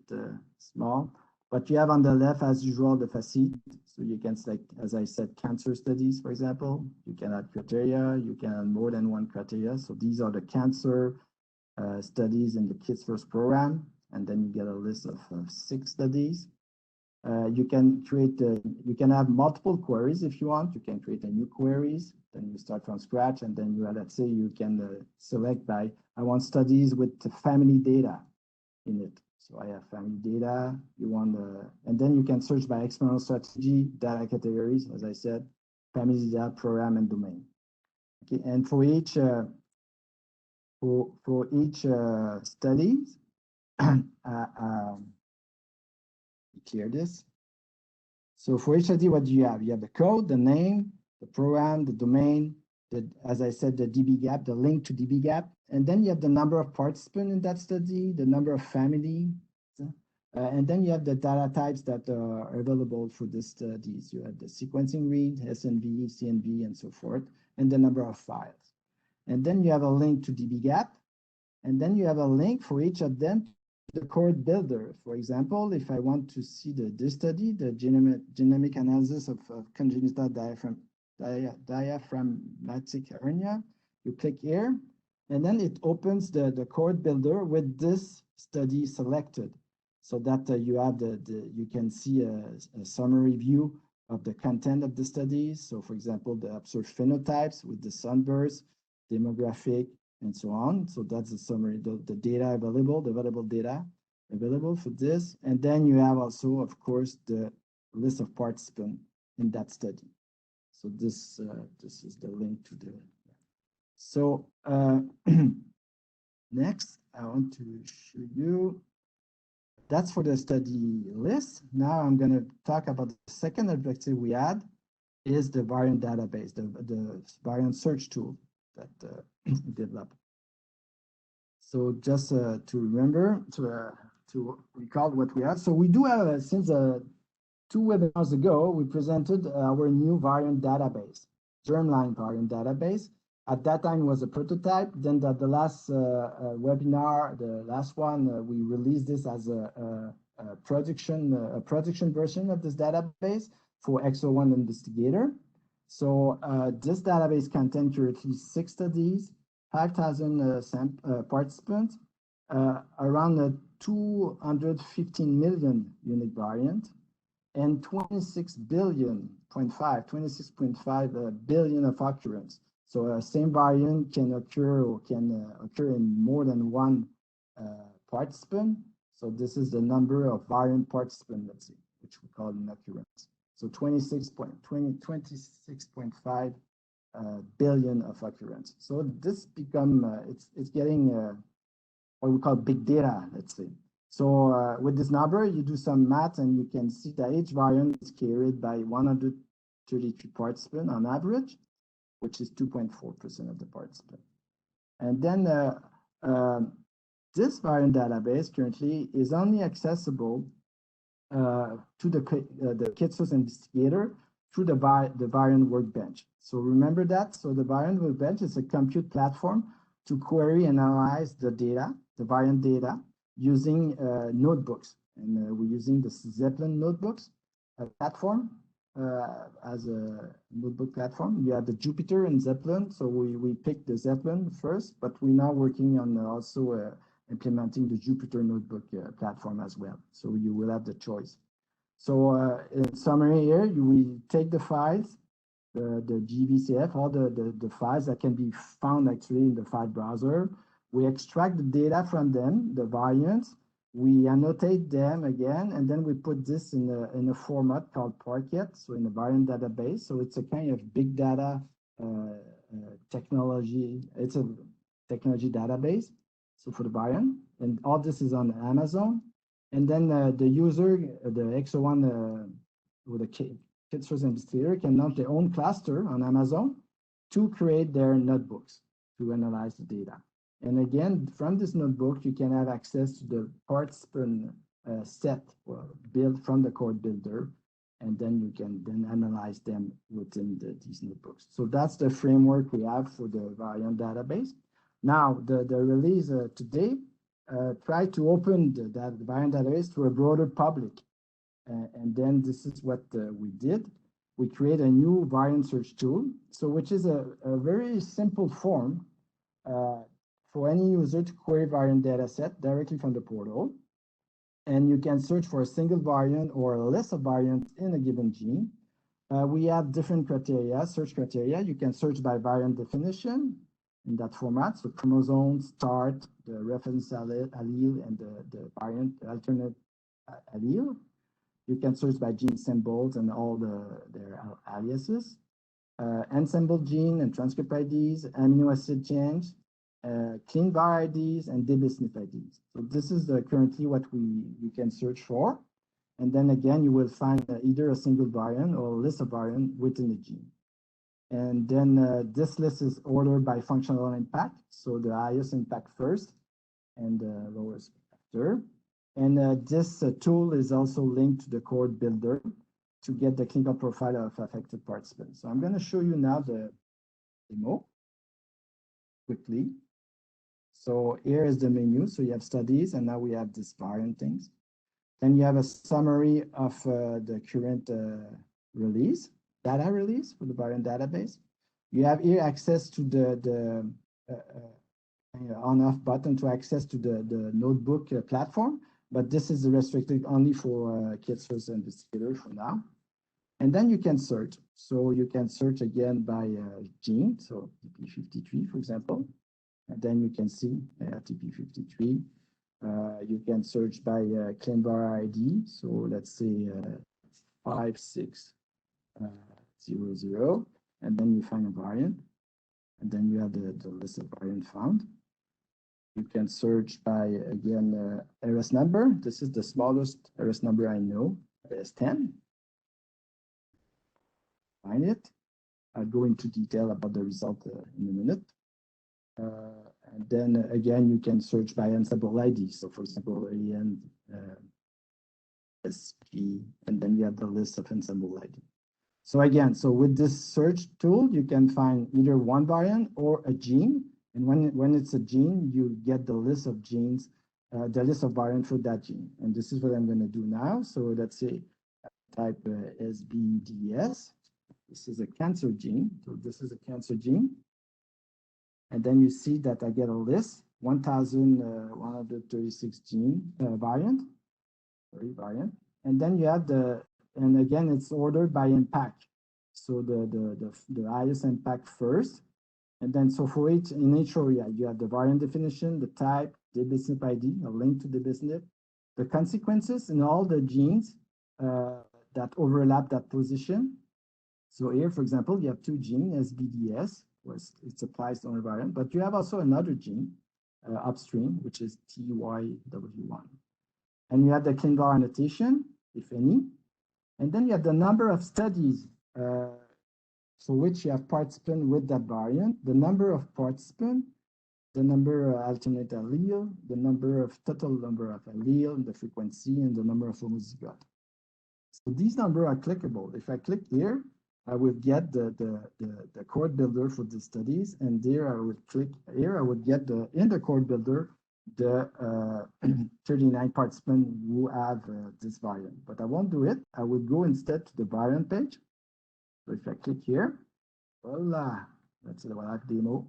small, but you have on the left, as usual, the facet. So you can select, as I said, cancer studies, for example. You can add criteria, you can add more than one criteria. So these are the cancer studies in the KidsFirst program. And then you get a list of 6 studies. You can have multiple queries if you want. You can create a new queries, then you start from scratch, and then let's say you can select by, I want studies with the family data in it. So I have family data, and then you can search by experimental strategy, data categories, as I said, family data, program, and domain. Okay, and for each study, clear this. So for each study, what do you have? You have the code, the name, the program, the domain, as I said, the dbGaP, the link to dbGaP, and then you have the number of participants in that study, the number of family, and then you have the data types that are available for the studies. You have the sequencing read, SNV, CNV, and so forth, and the number of files. And then you have a link to dbGaP, and then you have a link for each of them the Cord Builder. For example, if I want to see this study, the genomic analysis of congenital diaphragmatic hernia, you click here, and then it opens the Cord Builder with this study selected, so that you can see a summary view of the content of the studies. So, for example, the observed phenotypes with the sunburst, demographic, and so on. So that's the summary, the data available, the available data available for this. And then you have also, of course, the list of participants in that study. So this is the link to the. So next, I want to show you. That's for the study list. Now I'm going to talk about the second objective we had is the variant database, the variant search tool that developed. So just to remember, to recall what we have. So we do have, since 2 webinars ago, we presented our new variant database, germline variant database. At that time, it was a prototype. Then the last webinar, the last one, we released this as a production version of this database for EXO-1 Investigator. So this database contains currently 6 studies, 5,000 participants, around 215 million unique variant, and 26.5 billion of occurrence. So a same variant can occur or can occur in more than one participant. So this is the number of variant participants, let's say, which we call an occurrence. So 26.5 billion of occurrence. So this become it's getting what we call big data, let's say. So with this number, you do some math and you can see that each variant is carried by 133 participants on average, which is 2.4% of the participants. And then this variant database currently is only accessible to the KidSource investigator through the variant workbench. So remember that. So the variant workbench is a compute platform to query and analyze the data, the variant data, using notebooks. And we're using the Zeppelin notebooks platform as a notebook platform. You have the Jupyter and Zeppelin. So we picked the Zeppelin first, but we're now working on also implementing the Jupyter notebook platform as well. So you will have the choice. So in summary here, we take the files, the GVCF, all the files that can be found actually in the file browser. We extract the data from them, the variants. We annotate them again, and then we put this in a format called Parquet, so in a variant database. So it's a kind of big data technology. It's a technology database. So for the variant, and all this is on Amazon. And then the user, the X01 with a KidSource investigator can launch their own cluster on Amazon to create their notebooks to analyze the data. And again, from this notebook, you can have access to the participant set built from the code builder, and then you can then analyze them within these notebooks. So that's the framework we have for the variant database. Now, the release today try to open the variant database to a broader public. And then this is what we did. We create a new variant search tool, so which is a very simple form for any user to query variant data set directly from the portal. And you can search for a single variant or a list of variants in a given gene. We have different criteria, search criteria. You can search by variant definition in that format. So chromosomes, start, the reference allele, and the variant alternate allele. You can search by gene symbols and all their aliases. Ensemble gene and transcript IDs, amino acid change, ClinVar IDs, and DBSNP IDs. So this is currently what you can search for. And then again, you will find either a single variant or a list of variants within the gene. And then this list is ordered by functional impact. So the highest impact first and the lowest after. And this tool is also linked to the code builder to get the clinical profile of affected participants. So I'm going to show you now the demo quickly. So here is the menu. So you have studies, and now we have this variant things. Then you have a summary of the current data release for the variant database. You have here access to the on-off button to access to the notebook platform, but this is restricted only for KidSource investigator for now. And then you can search. So you can search again by gene, so TP53, for example. And then you can see TP53. You can search by ClinVar ID. So let's say 5600, and then you find a variant. And then you have the list of variant found. You can search by, again, RS number. This is the smallest RS number I know, RS10. Find it. I'll go into detail about the result in a minute. And then again, you can search by ensemble ID. So for example, AN, SP, and then you have the list of ensemble ID. So again, so with this search tool, you can find either one variant or a gene. And when it's a gene, you get the list of genes, the list of variants for that gene. And this is what I'm going to do now. So let's say type SBDS. This is a cancer gene. So this is a cancer gene. And then you see that I get a list, 1,136 gene variant. And then you have and again, it's ordered by impact. So the highest impact first, And then, so for each, in each row, you have the variant definition, the type, dbSNP ID, a link to dbSNP, the consequences in all the genes that overlap that position. So here, for example, you have two genes, SBDS, it applies to only variant, but you have also another gene upstream, which is TYW1. And you have the ClinVar annotation, if any. And then you have the number of studies for which you have participants with that variant, the number of participants, the number of alternate allele, the total number of allele, the frequency, and the number of homozygote. So these numbers are clickable. If I click here, I will get the cohort builder for the studies, and there I would click here, I would get in the cohort builder the 39 participants who have this variant. But I won't do it. I will go instead to the variant page. So if I click here, voila, that's the live demo.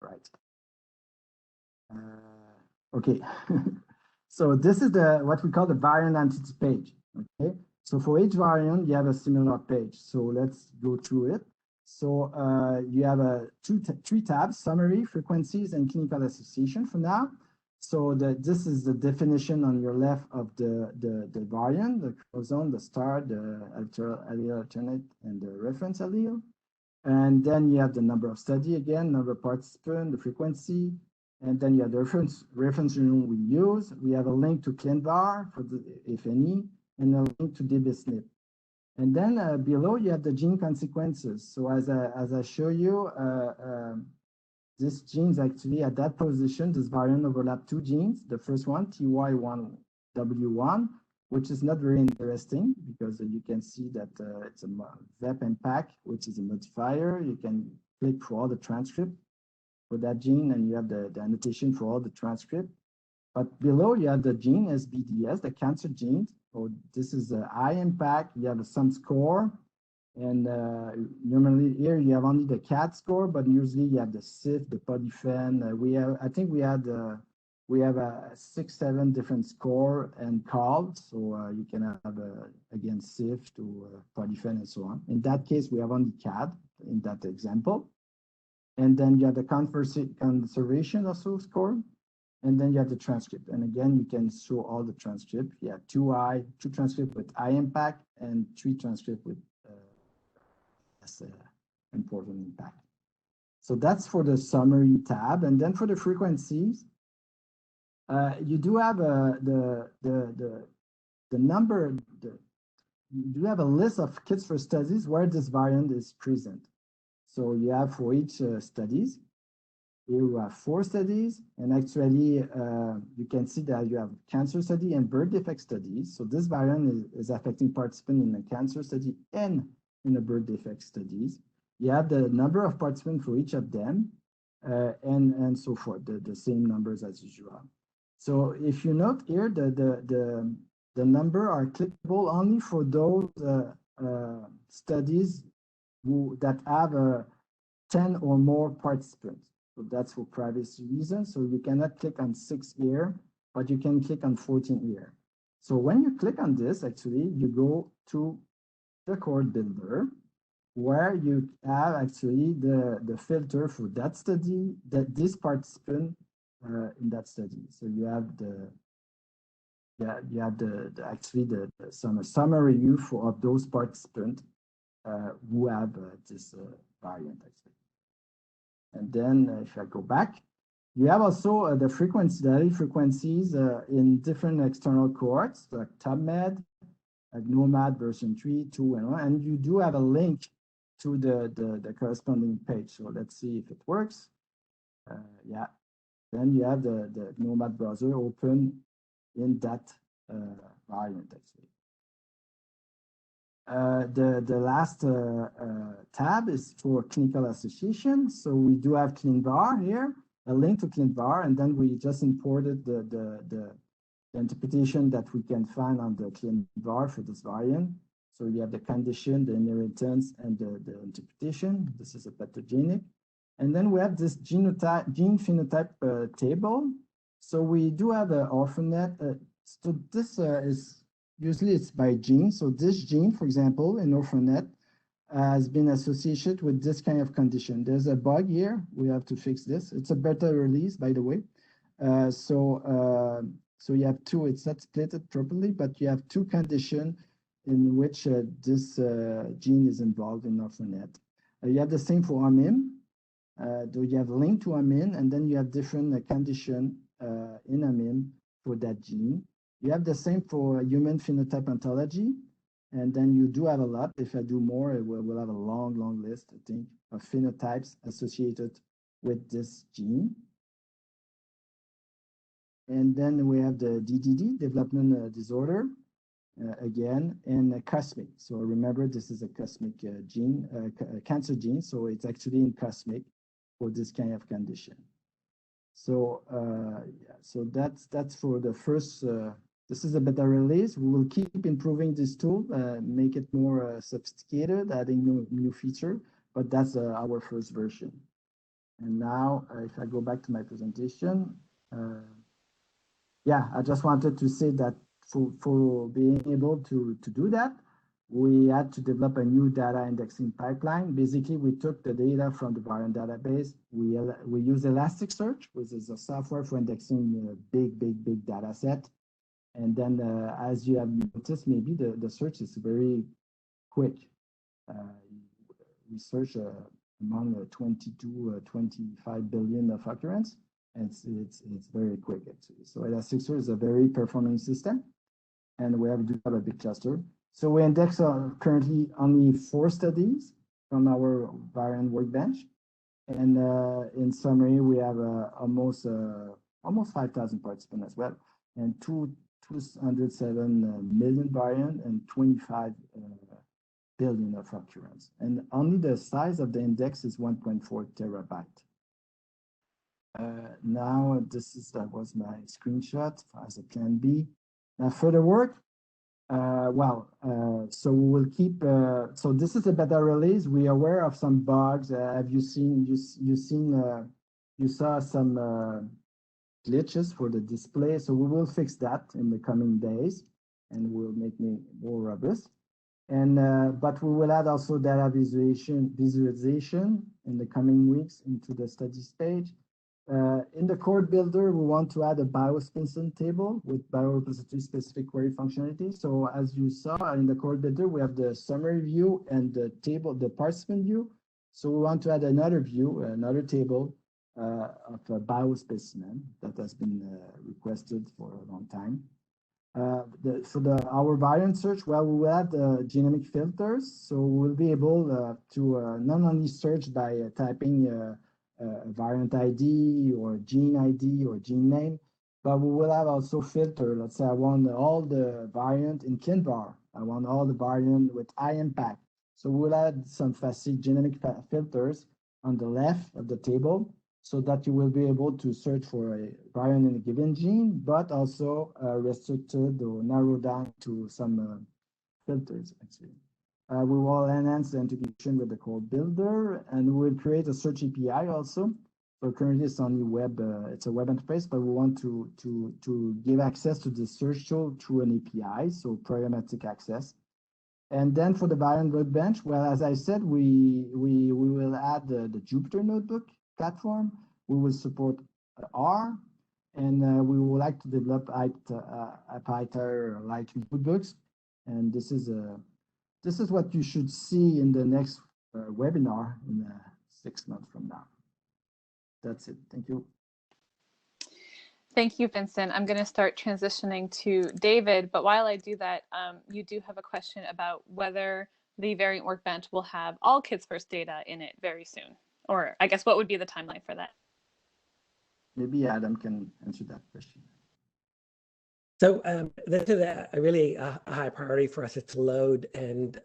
Right. Okay. So this is what we call the variant entity page. Okay. So for each variant, you have a similar page. So let's go through it. So you have three tabs: summary, frequencies, and clinical association for now. So this is the definition on your left of the variant, the chromosome, the star, the allele alternate, and the reference allele. And then you have the number of study again, number of participants, the frequency, and then you have the reference genome we use. We have a link to ClinVar for the, if any, and a link to dbSNP. And then below you have the gene consequences. So as I show you, this genes actually at that position, this variant overlap two genes. The first one, TY1W1, which is not very interesting because you can see that it's a VEP-MPAC, which is a modifier. You can click for all the transcript for that gene, and you have the annotation for all the transcript. But below you have the gene SBDS, the cancer gene. So this is the IMPAC. You have some score, and normally here you have only the CAD score, but usually you have the CIF, the PODIFEN. I think we have 6-7 different score and called. So you can have again CIF to PODIFEN and so on. In that case, we have only CAD in that example. And then you have the conservation also score. And then you have the transcript. And again, you can show all the transcript. You have two transcripts with IMPAC and 3 transcripts with important impact. So that's for the summary tab. And then for the frequencies, you do have the number, you do have a list of kits for studies where this variant is present. So you have for each studies, you have 4 studies, and actually you can see that you have cancer study and birth defect studies. So this variant is affecting participants in a cancer study and in the birth defect studies. You have the number of participants for each of them, and so forth, the same numbers as usual. So if you note here, the number are clickable only for those studies that have 10 or more participants. So that's for privacy reasons. So you cannot click on 6 here, but you can click on 14 here. So when you click on this, actually, you go to the cohort builder, where you have actually the filter for that study, this participant in that study. So you have some summary view of those participants who have this variant actually. And then if I go back, you have also the allele frequencies in different external cohorts, like TabMed, like GNOMAD version 3, 2, and 1, and you do have a link to the corresponding page. So let's see if it works. Yeah, then you have the GNOMAD browser open in that variant actually. The last tab is for clinical association. So we do have ClinVar here, a link to ClinVar, and then we just imported the interpretation that we can find on the ClinVar for this variant. So you have the condition, the inheritance, and the interpretation. This is a pathogenic. And then we have this gene phenotype table. So we do have an OrphanNet. So this is usually it's by gene. So this gene, for example, in OrphanNet has been associated with this kind of condition. There's a bug here. We have to fix this. It's a beta release, by the way. So you have two, it's not split properly, but you have two conditions in which this gene is involved in Orphanet. You have the same for AMIM. You have a link to AMIN, and then you have different condition in AMIM for that gene. You have the same for human phenotype ontology, and then you do have a lot. If I do more, we'll have a long, long list, I think, of phenotypes associated with this gene. And then we have the DDD, development disorder, again, and cosmic. So remember, this is a cosmic gene, cancer gene, so it's actually in cosmic for this kind of condition. So yeah, so that's for the first, this is a beta release. We will keep improving this tool, make it more sophisticated, adding new feature, but that's our first version. And now, if I go back to my presentation, yeah, I just wanted to say that for being able to do that, we had to develop a new data indexing pipeline. Basically, we took the data from the variant database. We use Elasticsearch, which is a software for indexing a big data set. And then, as you have noticed, maybe the search is very quick. We search among 22, 25 billion of occurrence. And it's very quick, actually. So Elasticsearch is a very performing system, and we do have a big cluster. So we index currently only 4 studies from our variant workbench. And in summary, we have almost 5,000 participants as well, and 207 million variant and 25 billion of occurrence. And only the size of the index is 1.4 terabyte. Now that was my screenshot as a plan B. Now further work, so we will keep, so this is a beta release. We are aware of some bugs. Have you seen, you saw some glitches for the display. So we will fix that in the coming days, and we'll make it more robust. And, but we will add also data visualization in the coming weeks into the study stage. In the code builder, we want to add a biospecimen table with biorepository specific query functionality. So as you saw in the code builder, we have the summary view and the table, the participant view. So we want to add another view, another table of a biospecimen that has been requested for a long time. Our variant search, well, we will add genomic filters. So we'll be able to not only search by typing variant ID or gene ID or gene name, but we will have also filter. Let's say I want all the variant in ClinVar. I want all the variant with high impact. So we'll add some FASIC genomic filters on the left of the table so that you will be able to search for a variant in a given gene, but also restricted or narrowed down to some filters, actually. We will enhance the integration with the code builder, and we'll create a search API also. So currently it's only web, it's a web interface, but we want to give access to the search tool through an API, so programmatic access. And then for the variant workbench, well, as I said, we will add the Jupyter Notebook platform. We will support R, and we would like to develop Python-like notebooks. And this is what you should see in the next webinar in 6 months from now. That's it. Thank you. Thank you, Vincent. I'm going to start transitioning to David, but while I do that, you do have a question about whether the variant workbench will have all Kids First data in it very soon, or I guess what would be the timeline for that? Maybe Adam can answer that question. So this is a really high priority for us is to load and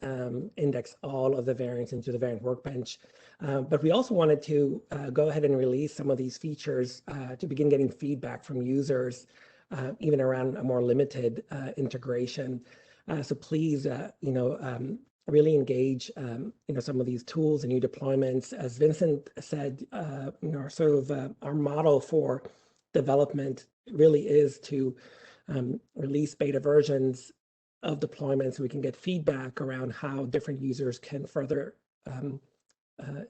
index all of the variants into the variant workbench. But we also wanted to go ahead and release some of these features to begin getting feedback from users, even around a more limited integration. So please, really engage, some of these tools and new deployments. As Vincent said, our model for development really is to release beta versions of deployments. We can get feedback around how different users can further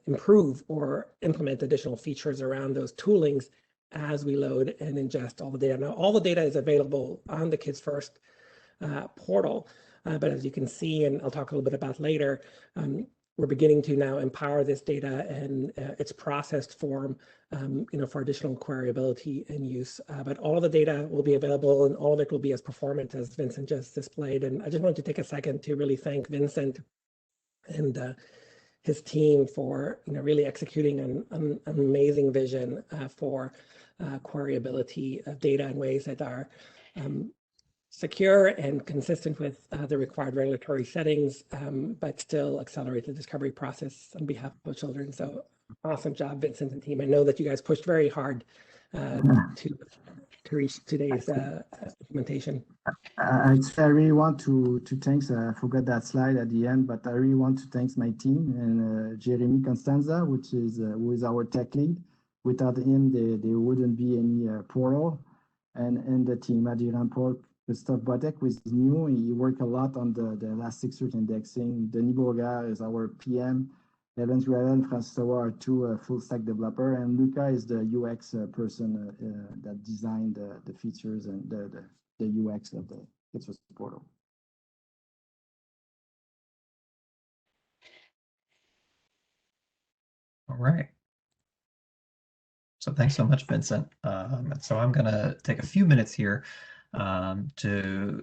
improve or implement additional features around those toolings as we load and ingest all the data. Now, all the data is available on the Kids First portal, but as you can see, and I'll talk a little bit about later, we're beginning to now empower this data and its processed form, for additional queryability and use. But all of the data will be available, and all of it will be as performant as Vincent just displayed. And I just wanted to take a second to really thank Vincent and his team for really executing an amazing vision for queryability of data in ways that are secure and consistent with the required regulatory settings, but still accelerate the discovery process on behalf of children. So awesome job, Vincent and team. I know that you guys pushed very hard to reach today's implementation. I really want to thank, I forgot that slide at the end, but I really want to thank my team and Jeremy Constanza, who is our tech lead. Without him, there wouldn't be any portal. And the team, Adi Ramport, Christophe Botek, who is new. He worked a lot on the Elasticsearch indexing. Denis Bourgard is our PM. Evans Ravel and Francis Owa are two full stack developer, and Luca is the UX person that designed the features and the UX of the Kids First portal. All right. So thanks so much, Vincent. So I'm going to take a few minutes here to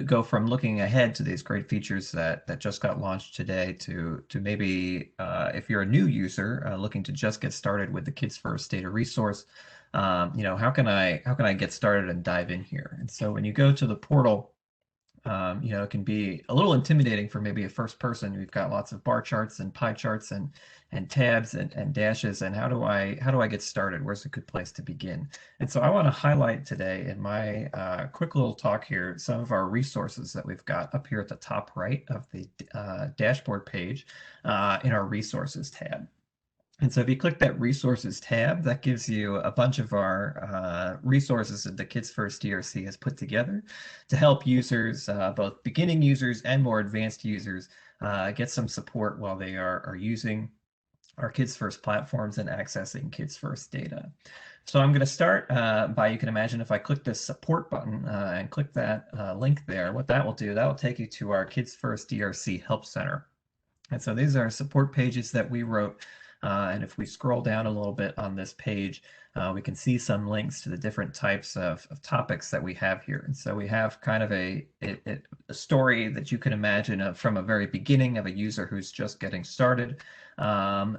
go from looking ahead to these great features that just got launched today to maybe if you're a new user looking to just get started with the Kids First data resource, how can I get started and dive in here? And so when you go to the portal, it can be a little intimidating for maybe a first person. We've got lots of bar charts and pie charts and tabs and dashes. And how do I get started? Where's a good place to begin? And so I want to highlight today in my quick little talk here some of our resources that we've got up here at the top right of the dashboard page in our resources tab. And so if you click that resources tab, that gives you a bunch of our resources that the Kids First DRC has put together to help users, both beginning users and more advanced users, get some support while they are using our Kids First platforms and accessing Kids First data. So I'm going to start by, you can imagine if I click this support button and click that link there, what that will do, that will take you to our Kids First DRC Help Center. And so these are support pages that we wrote. And if we scroll down a little bit on this page, we can see some links to the different types of topics that we have here. And so we have kind of a story that you can imagine from a very beginning of a user who's just getting started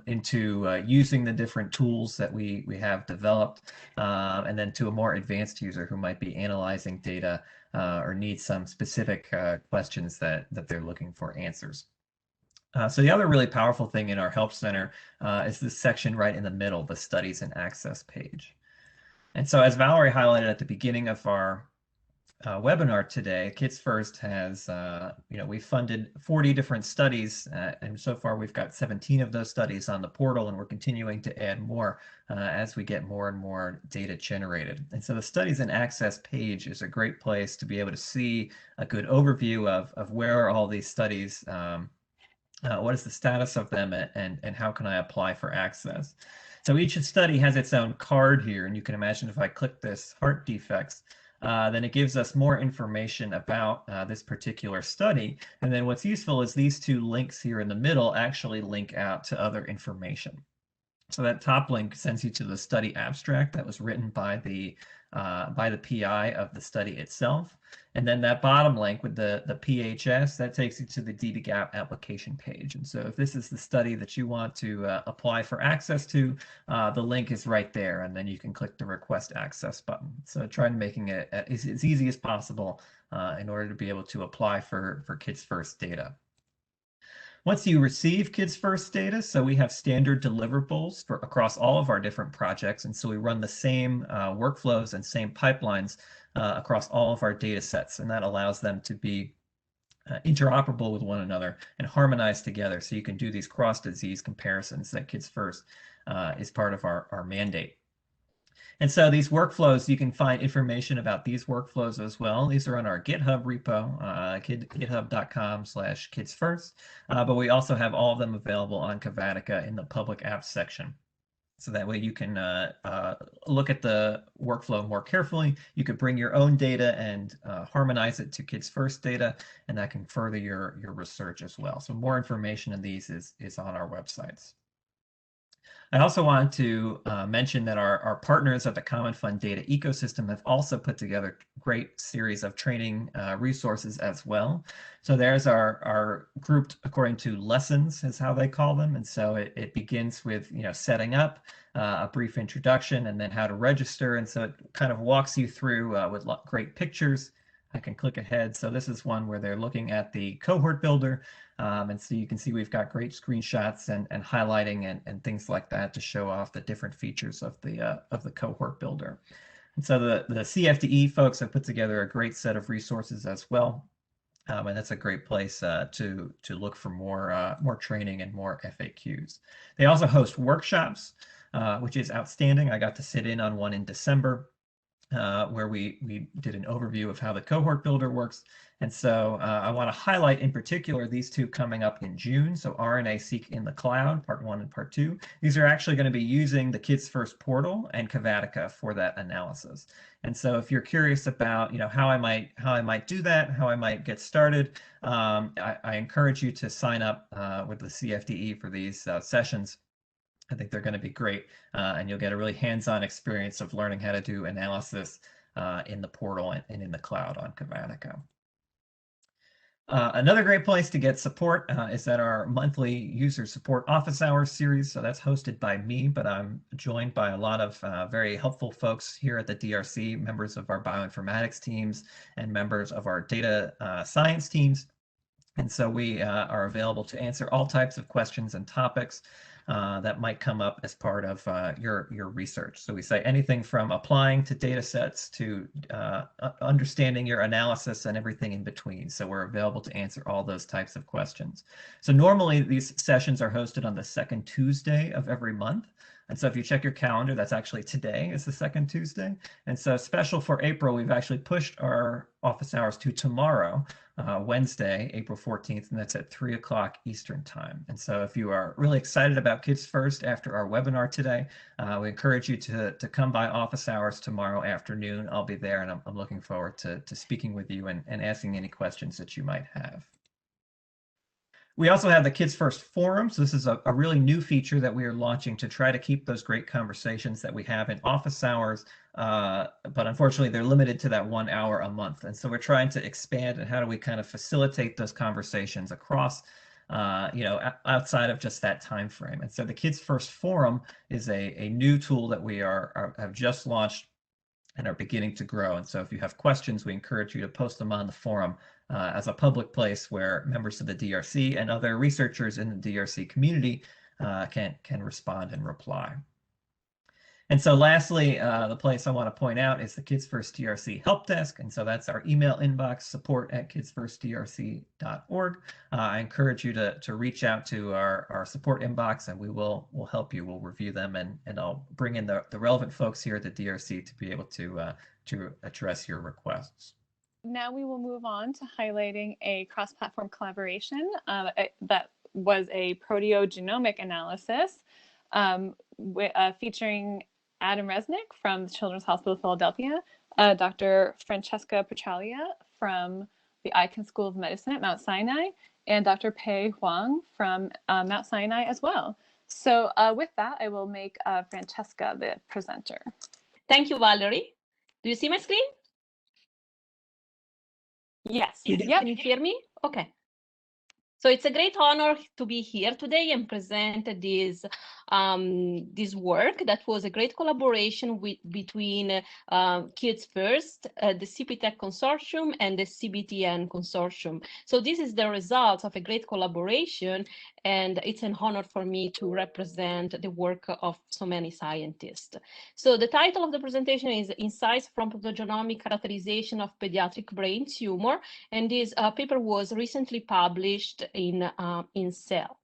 into using the different tools that we have developed, and then to a more advanced user who might be analyzing data or needs some specific questions that they're looking for answers. So the other really powerful thing in our Help Center is this section right in the middle, the Studies and Access page. And so as Valerie highlighted at the beginning of our webinar today, Kids First has, we funded 40 different studies, and so far we've got 17 of those studies on the portal, and we're continuing to add more as we get more and more data generated. And so the Studies and Access page is a great place to be able to see a good overview of where are all these studies, what is the status of them, and how can I apply for access? So each study has its own card here, and you can imagine if I click this heart defects, then it gives us more information about this particular study. And then what's useful is these two links here in the middle actually link out to other information. So that top link sends you to the study abstract that was written by the PI of the study itself. And then that bottom link with the PHS, that takes you to the dbGaP application page. And so if this is the study that you want to apply for access to, the link is right there, and then you can click the request access button. So try making it as easy as possible in order to be able to apply for Kids First data. Once you receive Kids First data, so we have standard deliverables across all of our different projects, and so we run the same workflows and same pipelines across all of our data sets, and that allows them to be interoperable with one another and harmonized together, so you can do these cross-disease comparisons that Kids First is part of our mandate. And so these workflows, you can find information about these workflows as well. These are on our GitHub repo, github.com/kidsfirst. But we also have all of them available on Kavatica in the public apps section. So that way you can look at the workflow more carefully. You could bring your own data and harmonize it to Kids First data, and that can further your research as well. So more information in these is on our websites. I also want to mention that our partners at the Common Fund Data Ecosystem have also put together a great series of training resources as well. So there's our grouped according to lessons is how they call them. And so it begins with, setting up, a brief introduction, and then how to register. And so it kind of walks you through with great pictures. I can click ahead. So this is one where they're looking at the cohort builder. And so you can see we've got great screenshots and highlighting and things like that to show off the different features of the cohort builder. And so the CFDE folks have put together a great set of resources as well. And that's a great place to look for more training and more FAQs. They also host workshops, which is outstanding. I got to sit in on one in December. Where we did an overview of how the cohort builder works. And so I want to highlight in particular these two coming up in June. So RNA-seq in the cloud, part 1 and part 2. These are actually going to be using the Kids First portal and Kavatica for that analysis. And so if you're curious about how I might do that, how I might get started, I encourage you to sign up with the CFDE for these sessions. I think they're going to be great, and you'll get a really hands-on experience of learning how to do analysis in the portal and in the cloud on Kavatica. Another great place to get support is at our monthly user support office hours series. So that's hosted by me, but I'm joined by a lot of very helpful folks here at the DRC, members of our bioinformatics teams and members of our data science teams. And so we are available to answer all types of questions and topics that might come up as part of your research. So we say anything from applying to data sets to understanding your analysis and everything in between. So we're available to answer all those types of questions. So normally these sessions are hosted on the second Tuesday of every month. And so if you check your calendar, that's actually today is the second Tuesday. And so special for April, we've actually pushed our office hours to tomorrow, Wednesday, April 14th, and that's at 3 o'clock Eastern time. And so if you are really excited about Kids First after our webinar today, we encourage you to come by office hours tomorrow afternoon. I'll be there, and I'm looking forward to speaking with you and asking any questions that you might have. We also have the Kids First Forum. So this is a really new feature that we are launching to try to keep those great conversations that we have in office hours, but unfortunately they're limited to that 1 hour a month. And so we're trying to expand and how do we kind of facilitate those conversations across, outside of just that time frame. And so the Kids First Forum is a new tool that we have just launched and are beginning to grow. And so if you have questions, we encourage you to post them on the forum as a public place where members of the DRC and other researchers in the DRC community can respond and reply. And so lastly, the place I want to point out is the Kids First DRC Help Desk. And so that's our email inbox, support@kidsfirstdrc.org. I encourage you to reach out to our support inbox, and we'll help you. We'll review them, and I'll bring in the relevant folks here at the DRC to be able to address your requests. Now we will move on to highlighting a cross-platform collaboration that was a proteogenomic analysis featuring Adam Resnick from the Children's Hospital of Philadelphia, Dr. Francesca Petralia from the Icahn School of Medicine at Mount Sinai, and Dr. Pei Huang from Mount Sinai as well. So with that, I will make Francesca the presenter. Thank you, Valerie. Do you see my screen? Yes. Yep. Can you hear me? Okay. So it's a great honor to be here today and present this work that was a great collaboration between Kids First, the CPTech Consortium, and the CBTN Consortium. So this is the result of a great collaboration, and it's an honor for me to represent the work of so many scientists. So the title of the presentation is Insights from Proteogenomic Characterization of Pediatric Brain Tumor, and this paper was recently published in Cell.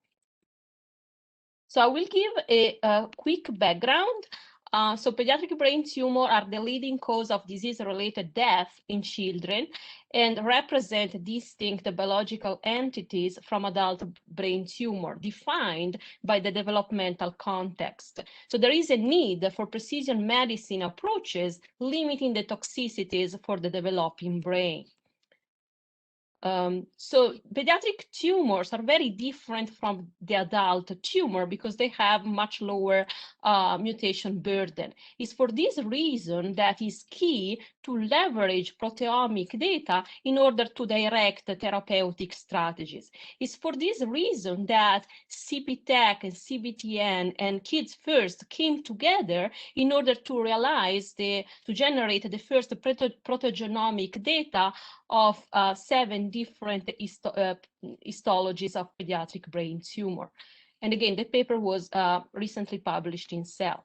So I will give a quick background So pediatric brain tumor are the leading cause of disease-related death in children and represent distinct biological entities from adult brain tumor defined by the developmental context. So there is a need for precision medicine approaches limiting the toxicities for the developing brain. So pediatric tumors are very different from the adult tumor because they have much lower mutation burden. It's for this reason that is key to leverage proteomic data in order to direct therapeutic strategies. It's for this reason that CPTEC and CBTN and Kids First came together in order to realize to generate the first proteogenomic data of 7 different histologies of pediatric brain tumor. And again, the paper was recently published in Cell.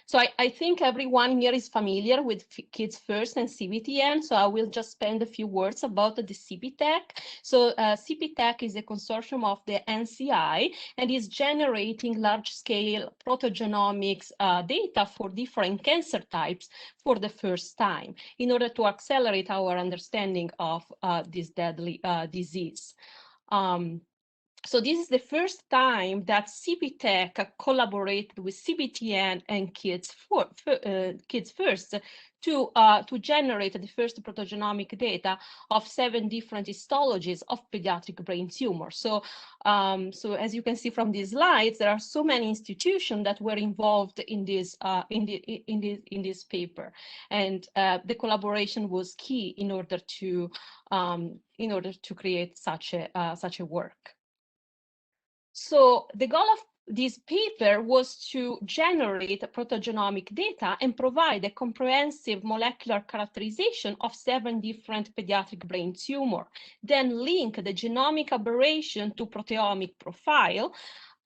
So I think everyone here is familiar with Kids First and CBTN, so I will just spend a few words about the CPTEC. So CPTEC is a consortium of the NCI and is generating large-scale proteogenomics data for different cancer types for the first time in order to accelerate our understanding of this deadly disease. So this is the first time that CPTEC collaborated with CBTN and Kids First to generate the first proteogenomic data of 7 different histologies of pediatric brain tumor. So, so as you can see from these slides, there are so many institutions that were involved in this paper, and the collaboration was key in order to create such a work. So the goal of this paper was to generate proteogenomic data and provide a comprehensive molecular characterization of 7 different pediatric brain tumor, then link the genomic aberration to proteomic profile,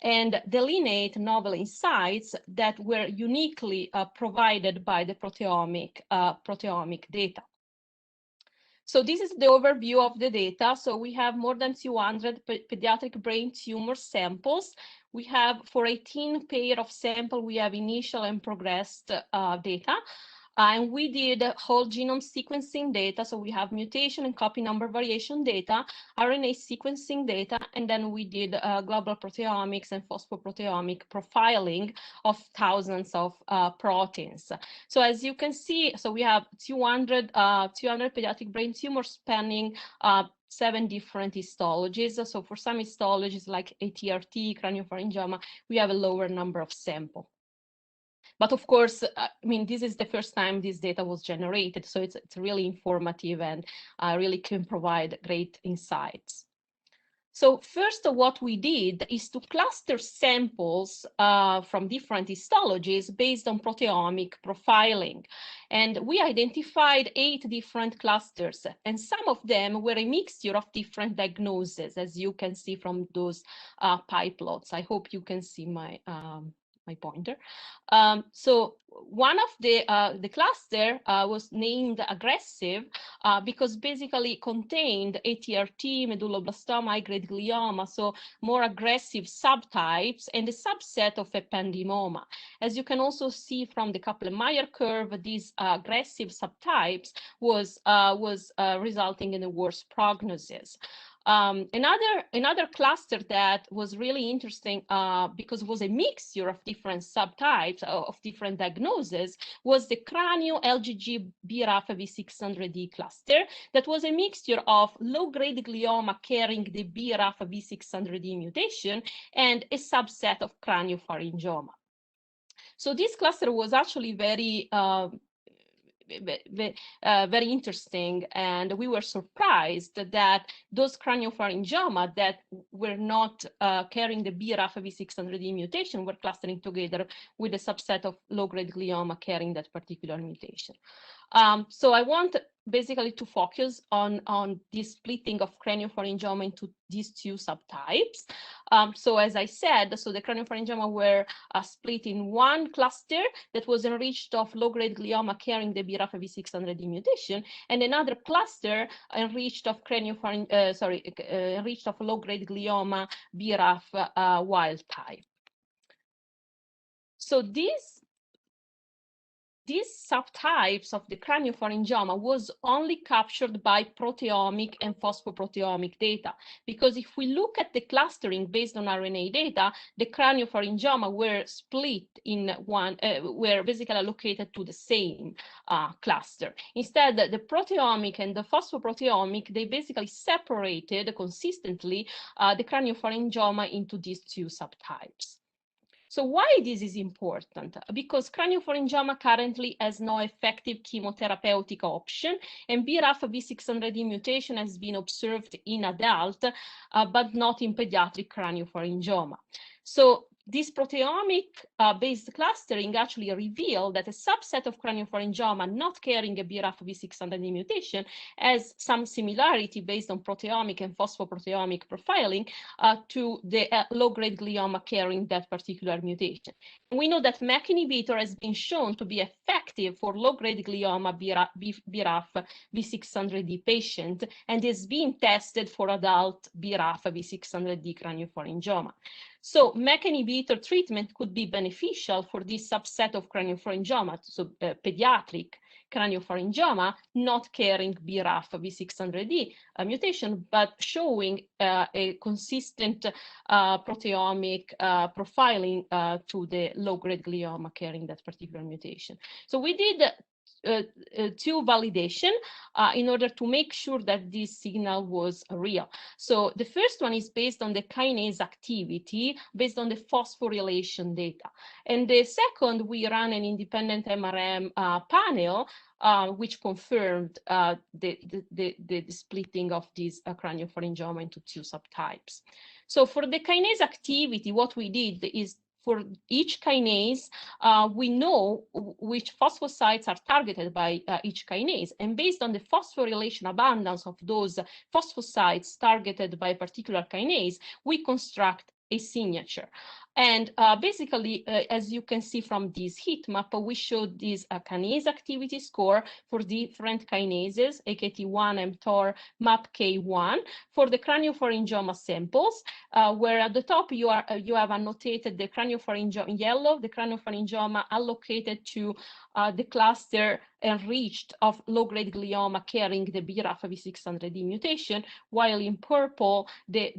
and delineate novel insights that were uniquely provided by the proteomic data. So this is the overview of the data. So we have more than 200 pediatric brain tumor samples. We have, for 18 pair of sample, we have initial and progressed data. And we did whole genome sequencing data. So we have mutation and copy number variation data, RNA sequencing data, and then we did global proteomics and phosphoproteomic profiling of thousands of proteins. So as you can see, so we have 200 pediatric brain tumors spanning 7 different histologies. So for some histologies like ATRT, craniopharyngioma, we have a lower number of samples. But of course, I mean, this is the first time this data was generated, so it's really informative and really can provide great insights. So first, what we did is to cluster samples from different histologies based on proteomic profiling. And we identified 8 different clusters, and some of them were a mixture of different diagnoses, as you can see from those pie plots. I hope you can see my pointer. So one of the cluster was named aggressive because basically contained ATRT, medulloblastoma, high-grade glioma, so more aggressive subtypes, and a subset of ependymoma. As you can also see from the Kaplan-Meier curve, these aggressive subtypes was resulting in a worse prognosis. Another cluster that was really interesting because it was a mixture of different subtypes of different diagnoses was the cranio LGG BRAF V600E cluster that was a mixture of low-grade glioma carrying the BRAF V600E mutation and a subset of craniopharyngioma. So this cluster was actually very interesting, and we were surprised that those craniopharyngioma that were not carrying the BRAF V600E mutation were clustering together with a subset of low-grade glioma carrying that particular mutation. So I want basically to focus on this splitting of craniopharyngioma into these 2 subtypes. So as I said, so the craniopharyngioma were split in one cluster that was enriched of low-grade glioma carrying the BRAF V600E mutation, and another cluster enriched of enriched of low-grade glioma BRAF wild type. So this these subtypes of the craniopharyngioma was only captured by proteomic and phosphoproteomic data. Because if we look at the clustering based on RNA data, the craniopharyngioma were split in one, were basically allocated to the same cluster. Instead, the proteomic and the phosphoproteomic, they basically separated consistently the craniopharyngioma into these two subtypes. So why this is important? Because craniopharyngioma currently has no effective chemotherapeutic option, and BRAF V600E mutation has been observed in adult, but not in pediatric craniopharyngioma. So this proteomic-based clustering actually revealed that a subset of craniopharyngioma not carrying a BRAF V600E mutation has some similarity based on proteomic and phosphoproteomic profiling to the low-grade glioma carrying that particular mutation. We know that MEK inhibitor has been shown to be effective for low-grade glioma BRAF V600E patient and is being tested for adult BRAF V600E craniopharyngioma. So MEK inhibitor treatment could be beneficial for this subset of craniopharyngioma, so pediatric craniopharyngioma, not carrying BRAF V600E mutation, but showing a consistent proteomic profiling to the low-grade glioma carrying that particular mutation. So we did two validation in order to make sure that this signal was real. So the first one is based on the kinase activity, based on the phosphorylation data. And the second, we ran an independent MRM panel which confirmed the splitting of this craniopharyngioma into two subtypes. So for the kinase activity, what we did is for each kinase, we know which phosphosites are targeted by each kinase. And based on the phosphorylation abundance of those phosphosites targeted by a particular kinase, we construct a signature. And basically, as you can see from this heat map, we showed this kinase activity score for different kinases, AKT1, mTOR, MAPK1, for the craniopharyngioma samples, where at the top you have annotated the craniopharyngioma in yellow, the craniopharyngioma allocated to the cluster enriched of low-grade glioma carrying the BRAF V600E mutation, while in purple, the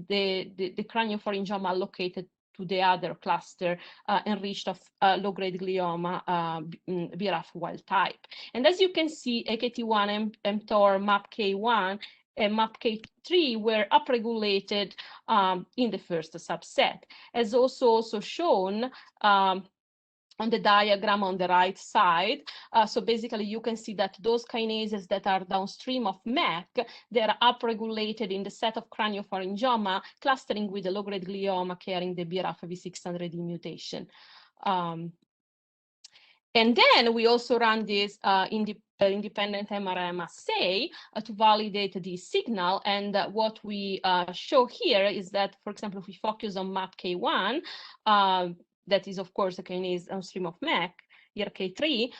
craniopharyngioma allocated to the other cluster enriched of low-grade glioma BRAF wild type. And as you can see, AKT1, mTOR, MAPK1, and MAPK3 were upregulated in the first subset, as also shown on the diagram on the right side. So basically you can see that those kinases that are downstream of MEK, they're upregulated in the set of craniopharyngioma clustering with the low-grade glioma carrying the BRAF V600E mutation. And then we also ran this independent MRM assay to validate the signal. And what we show here is that, for example, if we focus on MAPK1, that is, of course, a kinase downstream of MEK, ERK3,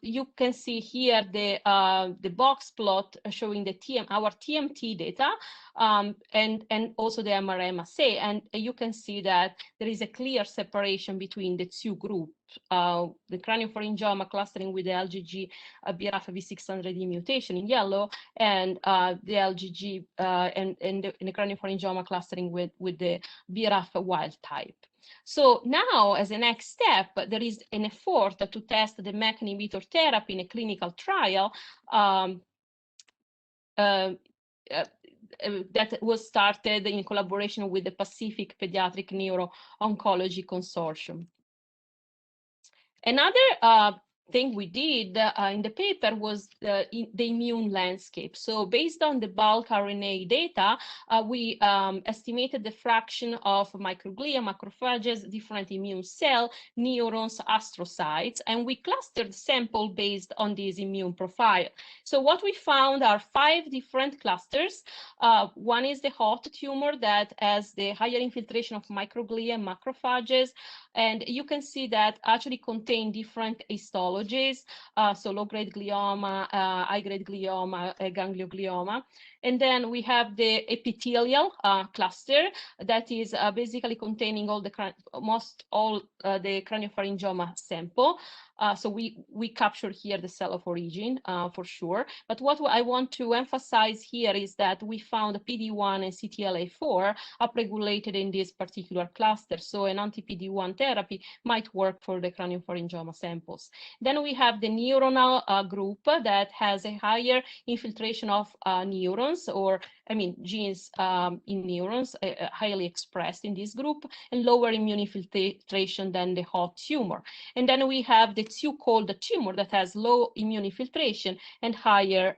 you can see here the box plot showing the our TMT data and also the MRM assay. And you can see that there is a clear separation between the two groups, the craniopharyngioma clustering with the LGG BRAF V600E mutation in yellow, and the LGG and the craniopharyngioma clustering with the BRAF wild type. So now, as a next step, there is an effort to test the MEK inhibitor therapy in a clinical trial that was started in collaboration with the Pacific Pediatric Neuro-Oncology Consortium. Another thing we did in the paper was the immune landscape. So based on the bulk RNA data, we estimated the fraction of microglia, macrophages, different immune cell, neurons, astrocytes, and we clustered sample based on this immune profile. So what we found are 5 different clusters. One is the hot tumor that has the higher infiltration of microglia and macrophages, and you can see that actually contain different histologies, so low-grade glioma, high-grade glioma, ganglioglioma. And then we have the epithelial cluster that is basically containing all the almost all the craniopharyngioma sample. So we capture here the cell of origin for sure. But what I want to emphasize here is that we found PD-1 and CTLA-4 upregulated in this particular cluster. So an anti-PD-1 therapy might work for the craniopharyngioma samples. Then we have the neuronal group that has a higher infiltration of neurons, or genes in neurons, highly expressed in this group, and lower immune infiltration than the hot tumor. And then we have the too cold tumor that has low immune infiltration and higher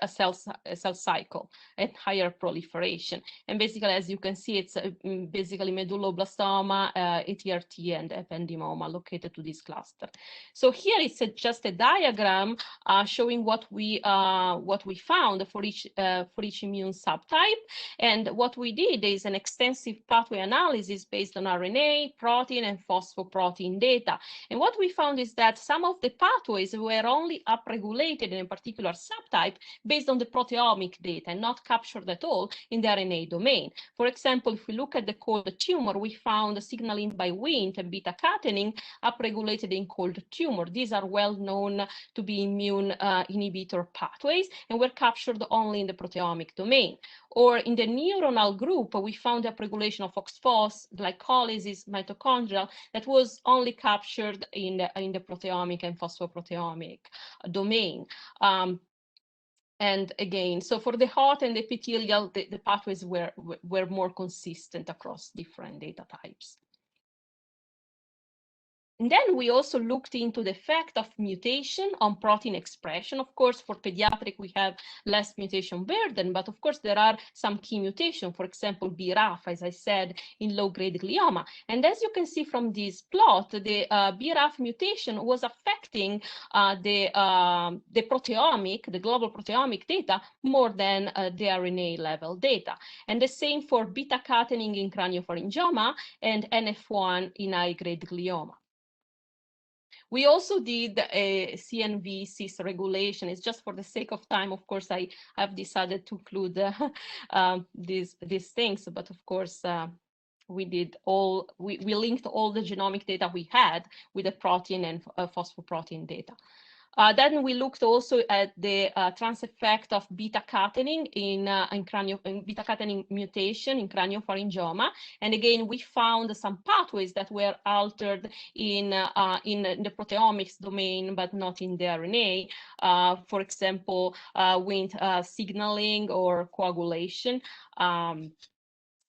cell cycle and higher proliferation. And basically, as you can see, it's basically medulloblastoma, ATRT, and ependymoma located to this cluster. So here it's just a diagram showing what we found for each immune subtype. And what we did is an extensive pathway analysis based on RNA, protein, and phosphoprotein data. And what we found is that some of the pathways were only upregulated in a particular subtype based on the proteomic data and not captured at all in the RNA domain. For example, if we look at the cold tumor, we found signaling by Wnt and beta-catenin upregulated in cold tumor. These are well known to be immune inhibitor pathways and were captured only in the proteomic domain. Or in the neuronal group, we found upregulation of OXPHOS, glycolysis, mitochondrial, that was only captured in the proteomic and phosphoproteomic domain. And again, so for the hot and the epithelial, the pathways were more consistent across different data types. And then we also looked into the effect of mutation on protein expression. Of course, for pediatric, we have less mutation burden, but of course, there are some key mutations, for example, BRAF, as I said, in low-grade glioma. And as you can see from this plot, the BRAF mutation was affecting the proteomic, the global proteomic data more than the RNA level data. And the same for beta-catenin in craniopharyngioma and NF1 in high-grade glioma. We also did a CNV cis regulation. It's just for the sake of time. Of course, I have decided to include these things, but of course, we linked all the genomic data we had with the protein and phosphoprotein data. Then we looked also at the trans effect of beta-catenin in beta-catenin mutation in craniopharyngioma, and again we found some pathways that were altered in the proteomics domain, but not in the RNA. For example, Wnt signaling or coagulation.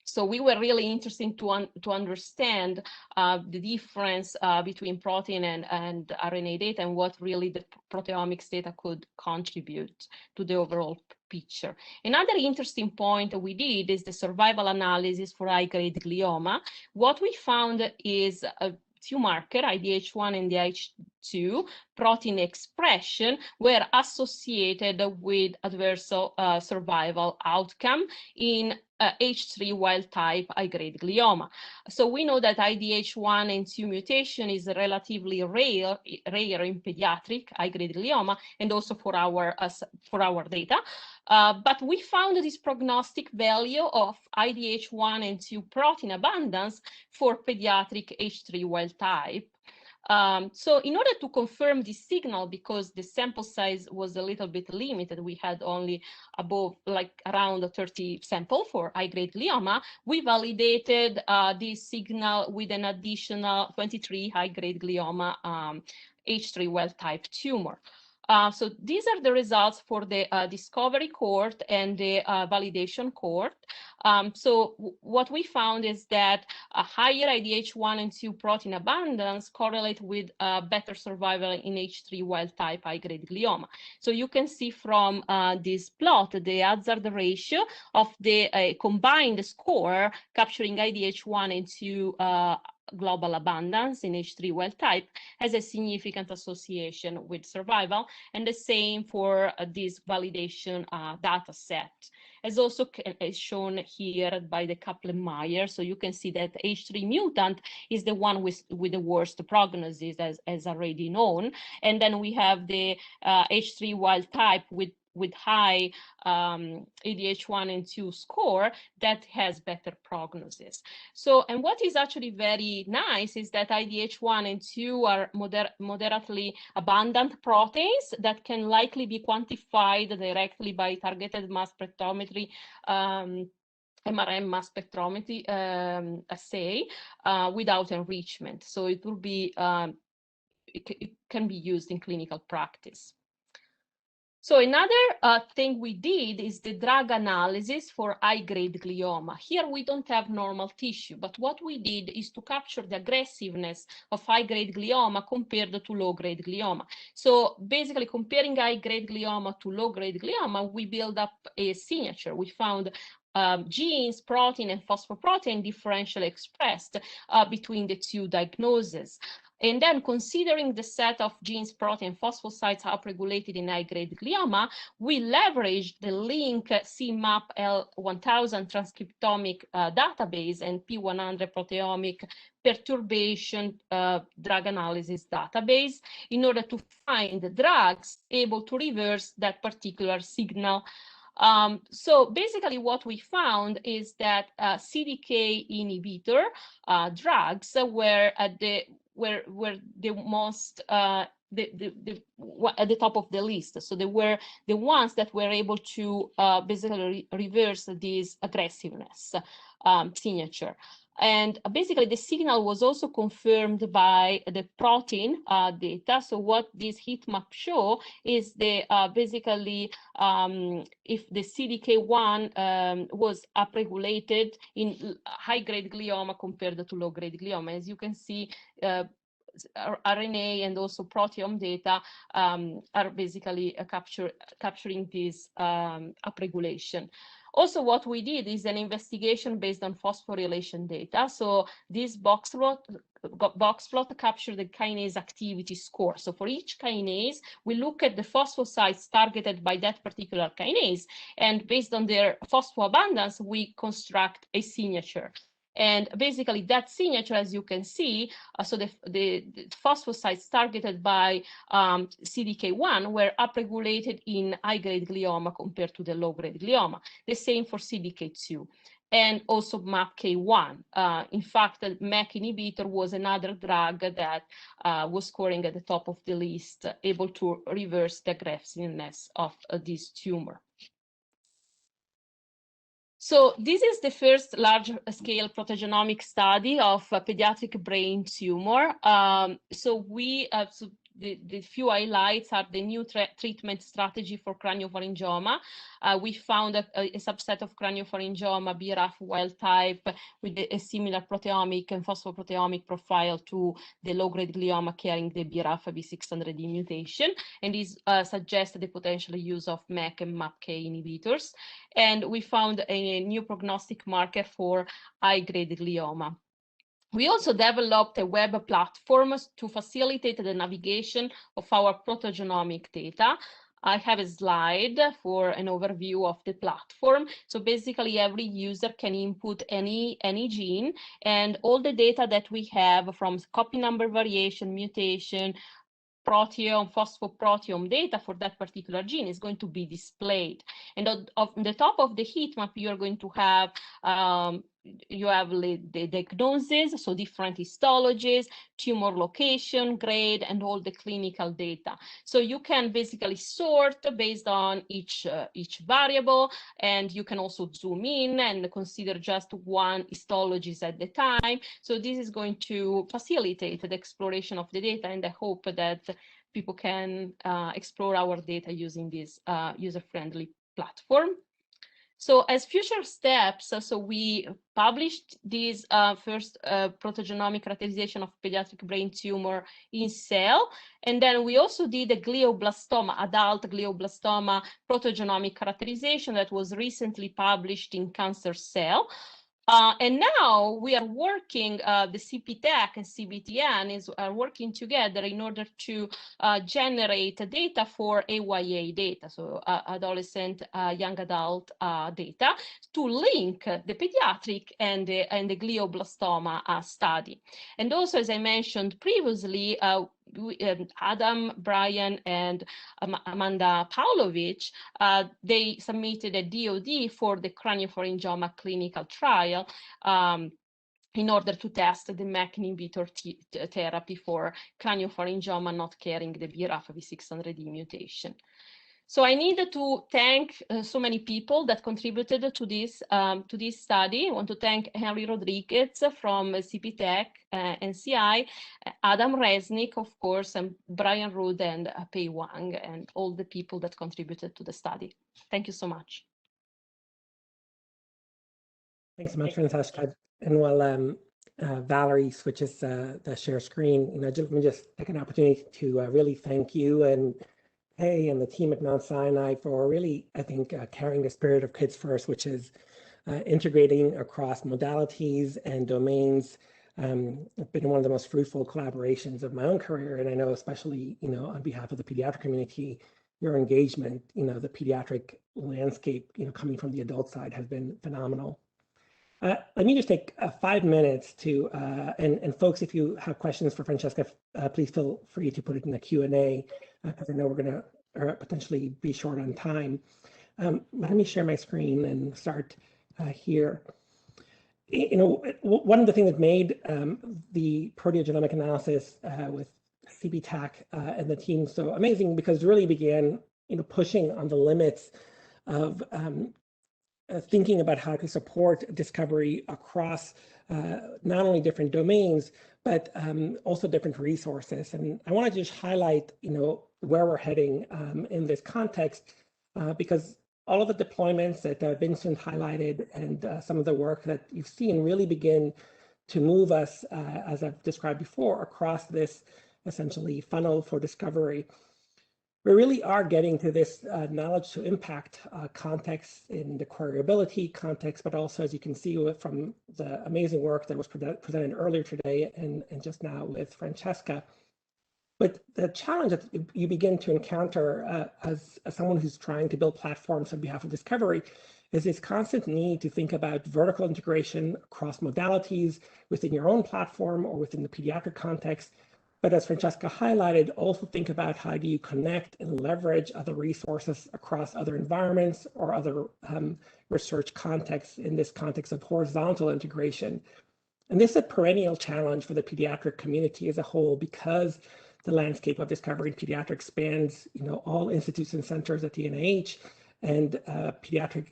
So we were really interested to understand the difference between protein and RNA data and what really the proteomics data could contribute to the overall picture. Another interesting point that we did is the survival analysis for high-grade glioma. What we found is two marker, IDH1 and DH2, protein expression were associated with adverse survival outcome in H3 wild type high-grade glioma. So we know that IDH1 and 2 mutation is relatively rare in pediatric high-grade glioma and also for our data. But we found this prognostic value of IDH1 and 2 protein abundance for pediatric H3 wild type. So in order to confirm this signal, because the sample size was a little bit limited, we had only around 30 sample for high-grade glioma, we validated this signal with an additional 23 high-grade glioma H3 wild type tumor. So these are the results for the discovery cohort and the validation cohort. So what we found is that a higher IDH1 and 2 protein abundance correlate with better survival in H3 wild type high-grade glioma. So you can see from this plot the hazard ratio of the combined score capturing IDH1 and 2 global abundance in H3 wild type has a significant association with survival, and the same for this validation data set. As also is shown here by the Kaplan-Meier, so you can see that H3 mutant is the one with the worst prognosis, as already known, and then we have the H3 wild type with with high ADH1 and 2 score that has better prognosis. So, and what is actually very nice is that IDH1 and 2 are moderately abundant proteins that can likely be quantified directly by targeted mass spectrometry, MRM mass spectrometry assay without enrichment. So it will be, it can be used in clinical practice. So another thing we did is the drug analysis for high-grade glioma. Here we don't have normal tissue, but what we did is to capture the aggressiveness of high-grade glioma compared to low-grade glioma. So basically comparing high-grade glioma to low-grade glioma, we build up a signature. We found genes, protein, and phosphoprotein differentially expressed between the two diagnoses. And then considering the set of genes, protein, phosphosites upregulated in high-grade glioma, we leveraged the link CMAP L1000 transcriptomic database and P100 proteomic perturbation drug analysis database in order to find drugs able to reverse that particular signal. So basically what we found is that CDK inhibitor drugs were at the most at the top of the list. So they were the ones that were able to basically reverse this aggressiveness signature. And basically the signal was also confirmed by the protein data. So what this heat map show is the basically if the CDK1 was upregulated in high-grade glioma compared to low-grade glioma. As you can see, RNA and also proteome data are basically capturing this upregulation. Also, what we did is an investigation based on phosphorylation data. So this box plot captured the kinase activity score. So for each kinase, we look at the phosphosites targeted by that particular kinase, and based on their phosphoabundance, we construct a signature. And basically that signature, as you can see, so the phosphosites targeted by CDK1 were upregulated in high-grade glioma compared to the low-grade glioma. The same for CDK2 and also MAPK1. In fact, the MEK inhibitor was another drug that was scoring at the top of the list, able to reverse the aggressiveness of this tumor. So this is the first large-scale proteogenomic study of pediatric brain tumor. So the few highlights are the new treatment strategy for craniopharyngioma. We found a subset of craniopharyngioma BRAF wild type with a similar proteomic and phosphoproteomic profile to the low-grade glioma carrying the BRAF V600E mutation, and this suggests the potential use of MEK and MAPK inhibitors. And we found a new prognostic marker for high-grade glioma. We also developed a web platform to facilitate the navigation of our proteogenomic data. I have a slide for an overview of the platform. So basically every user can input any gene, and all the data that we have from copy number variation, mutation, proteome, phosphoproteome data for that particular gene is going to be displayed. And on the top of the heat map, you are going to have the diagnosis, so different histologies, tumor location, grade, and all the clinical data. So you can basically sort based on each variable, and you can also zoom in and consider just one histologies at the time. So this is going to facilitate the exploration of the data, and I hope that people can explore our data using this user-friendly platform. So as future steps, so we published this first proteogenomic characterization of pediatric brain tumor in Cell, and then we also did a glioblastoma, adult glioblastoma proteogenomic characterization that was recently published in Cancer Cell. And now we are working, the CPTech and CBTN are working together in order to generate data for AYA data, so adolescent, young adult data, to link the pediatric and the glioblastoma study. And also, as I mentioned previously, Adam, Brian, and Amanda Pavlovich, they submitted a DoD for the craniopharyngioma clinical trial in order to test the MEK inhibitor therapy for craniopharyngioma not carrying the BRAF V600E mutation. So I need to thank so many people that contributed to this study. I want to thank Henry Rodriguez from CPTech, NCI, Adam Resnick, of course, and Brian Rood and Pei Wang, and all the people that contributed to the study. Thank you so much. Thanks so much, Francesca. And while Valerie switches the share screen, let me just take an opportunity to really thank you and Hey and the team at Mount Sinai for really, I think, carrying the spirit of Kids First, which is integrating across modalities and domains. It's been one of the most fruitful collaborations of my own career, and I know especially, on behalf of the pediatric community, your engagement, the pediatric landscape, coming from the adult side has been phenomenal. Let me just take 5 minutes to, and folks, if you have questions for Francesca, please feel free to put it in the Q&A, because I know we're going to potentially be short on time. Let me share my screen and start here. One of the things that made the proteogenomic analysis with CPTech and the team so amazing, because it really began, pushing on the limits of thinking about how to support discovery across not only different domains, but also different resources. And I want to just highlight, where we're heading in this context, because all of the deployments that Vincent highlighted and some of the work that you've seen really begin to move us, as I've described before, across this essentially funnel for discovery. We really are getting to this knowledge to impact context in the queryability context, but also, as you can see from the amazing work that was presented earlier today and just now with Francesca. But the challenge that you begin to encounter as someone who's trying to build platforms on behalf of discovery is this constant need to think about vertical integration across modalities within your own platform or within the pediatric context. But as Francesca highlighted, also think about how do you connect and leverage other resources across other environments or other research contexts in this context of horizontal integration. And this is a perennial challenge for the pediatric community as a whole, because the landscape of discovery in pediatrics spans, all institutes and centers at the NIH, and pediatric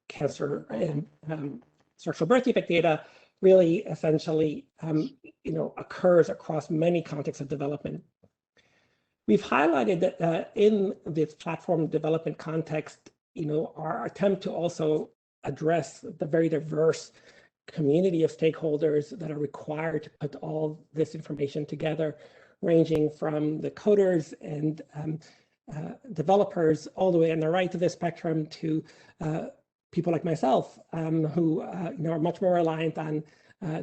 cancer and structural birth defect data really essentially, occurs across many contexts of development. We've highlighted that in this platform development context, our attempt to also address the very diverse community of stakeholders that are required to put all this information together, ranging from the coders and developers all the way on the right of the spectrum to people like myself, who are much more reliant on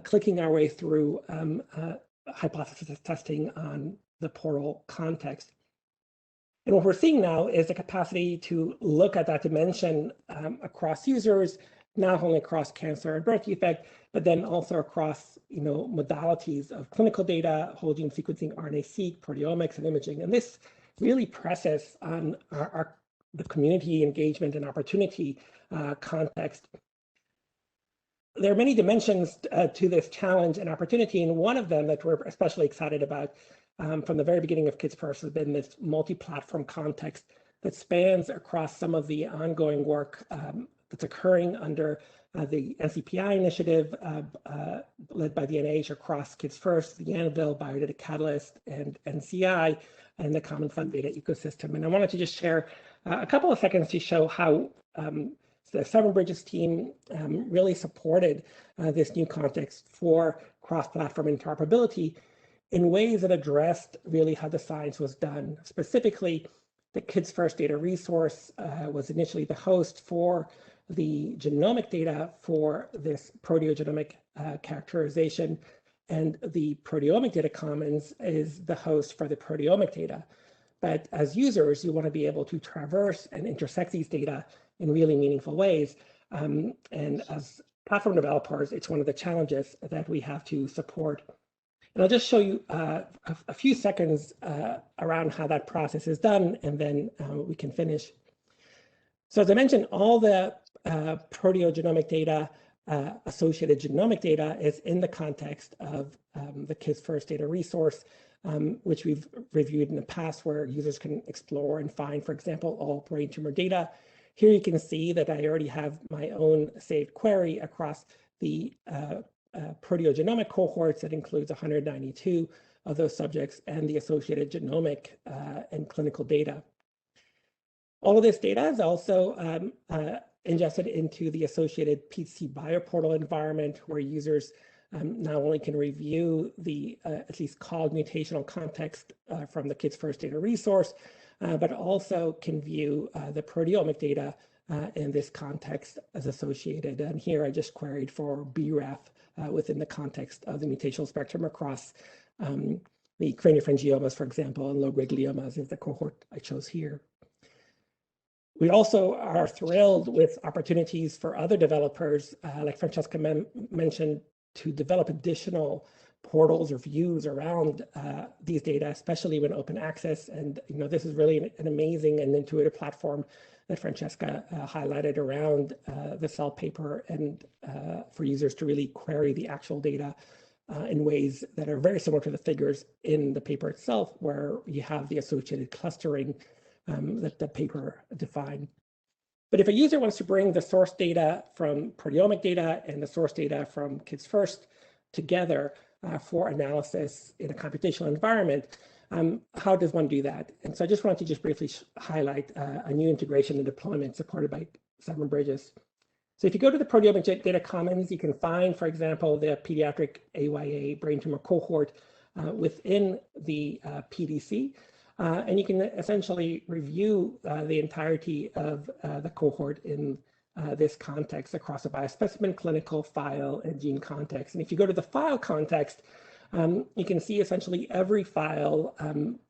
clicking our way through hypothesis testing on the portal context. And what we're seeing now is the capacity to look at that dimension across users, not only across cancer and birth defect, but then also across modalities of clinical data, whole genome sequencing, RNA-seq, proteomics, and imaging. And this really presses on the community engagement and opportunity context. There are many dimensions to this challenge and opportunity, and one of them that we're especially excited about from the very beginning of Kids First has been this multi-platform context that spans across some of the ongoing work that's occurring under the NCPI initiative led by the NIH across Kids First, the Annabelle, Biodata Catalyst, and NCI, and the Common Fund data ecosystem. And I wanted to just share a couple of seconds to show how the Seven Bridges team really supported this new context for cross-platform interoperability in ways that addressed really how the science was done. Specifically, the Kids First data resource was initially the host for the genomic data for this proteogenomic characterization, and the proteomic data commons is the host for the proteomic data. But as users, you want to be able to traverse and intersect these data in really meaningful ways. And as platform developers, it's one of the challenges that we have to support. And I'll just show you a few seconds around how that process is done, and then we can finish. So as I mentioned, all the proteogenomic data, associated genomic data is in the context of the Kids First data resource, which we've reviewed in the past, where users can explore and find, for example, all brain tumor data. Here you can see that I already have my own saved query across the proteogenomic cohorts that includes 192 of those subjects and the associated genomic and clinical data. All of this data is also ingested into the associated PTC bioportal environment, where users not only can review the at least called mutational context from the Kids First data resource, but also can view the proteomic data in this context as associated. And here I just queried for BRAF within the context of the mutational spectrum across the craniopharyngiomas, for example, and low-grade gliomas is the cohort I chose here. We also are thrilled with opportunities for other developers, like Francesca mentioned, to develop additional portals or views around these data, especially when open access. And this is really an amazing and intuitive platform that Francesca highlighted around the Cell paper, and for users to really query the actual data in ways that are very similar to the figures in the paper itself, where you have the associated clustering that the paper defined. But if a user wants to bring the source data from proteomic data and the source data from Kids First together for analysis in a computational environment, how does one do that? And so I just wanted to briefly highlight a new integration and deployment supported by Simon Bridges. So if you go to the Proteomic Data Commons, you can find, for example, the pediatric AYA brain tumor cohort within the PDC. And you can essentially review the entirety of the cohort in this context across a biospecimen, clinical, file, and gene context. And if you go to the file context, you can see essentially every file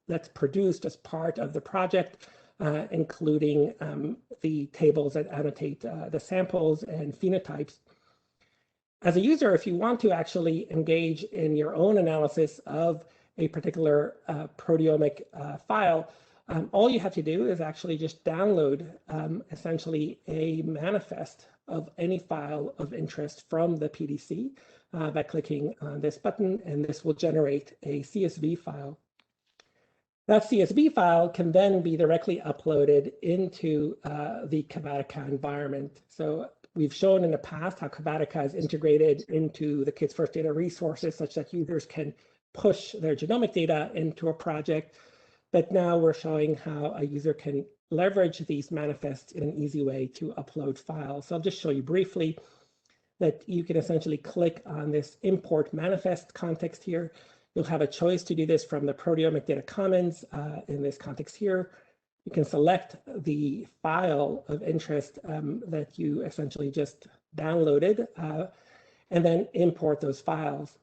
that's produced as part of the project, including the tables that annotate the samples and phenotypes. As a user, if you want to actually engage in your own analysis of a particular proteomic file, all you have to do is actually just download essentially a manifest of any file of interest from the PDC by clicking on this button, and this will generate a CSV file. That CSV file can then be directly uploaded into the Kavatica environment. So we've shown in the past how Kavatica is integrated into the Kids First data resources such that users can push their genomic data into a project. But now we're showing how a user can leverage these manifests in an easy way to upload files. So I'll just show you briefly that you can essentially click on this import manifest context here. You'll have a choice to do this from the Proteomic Data Commons in this context here. You can select the file of interest that you essentially just downloaded and then import those files.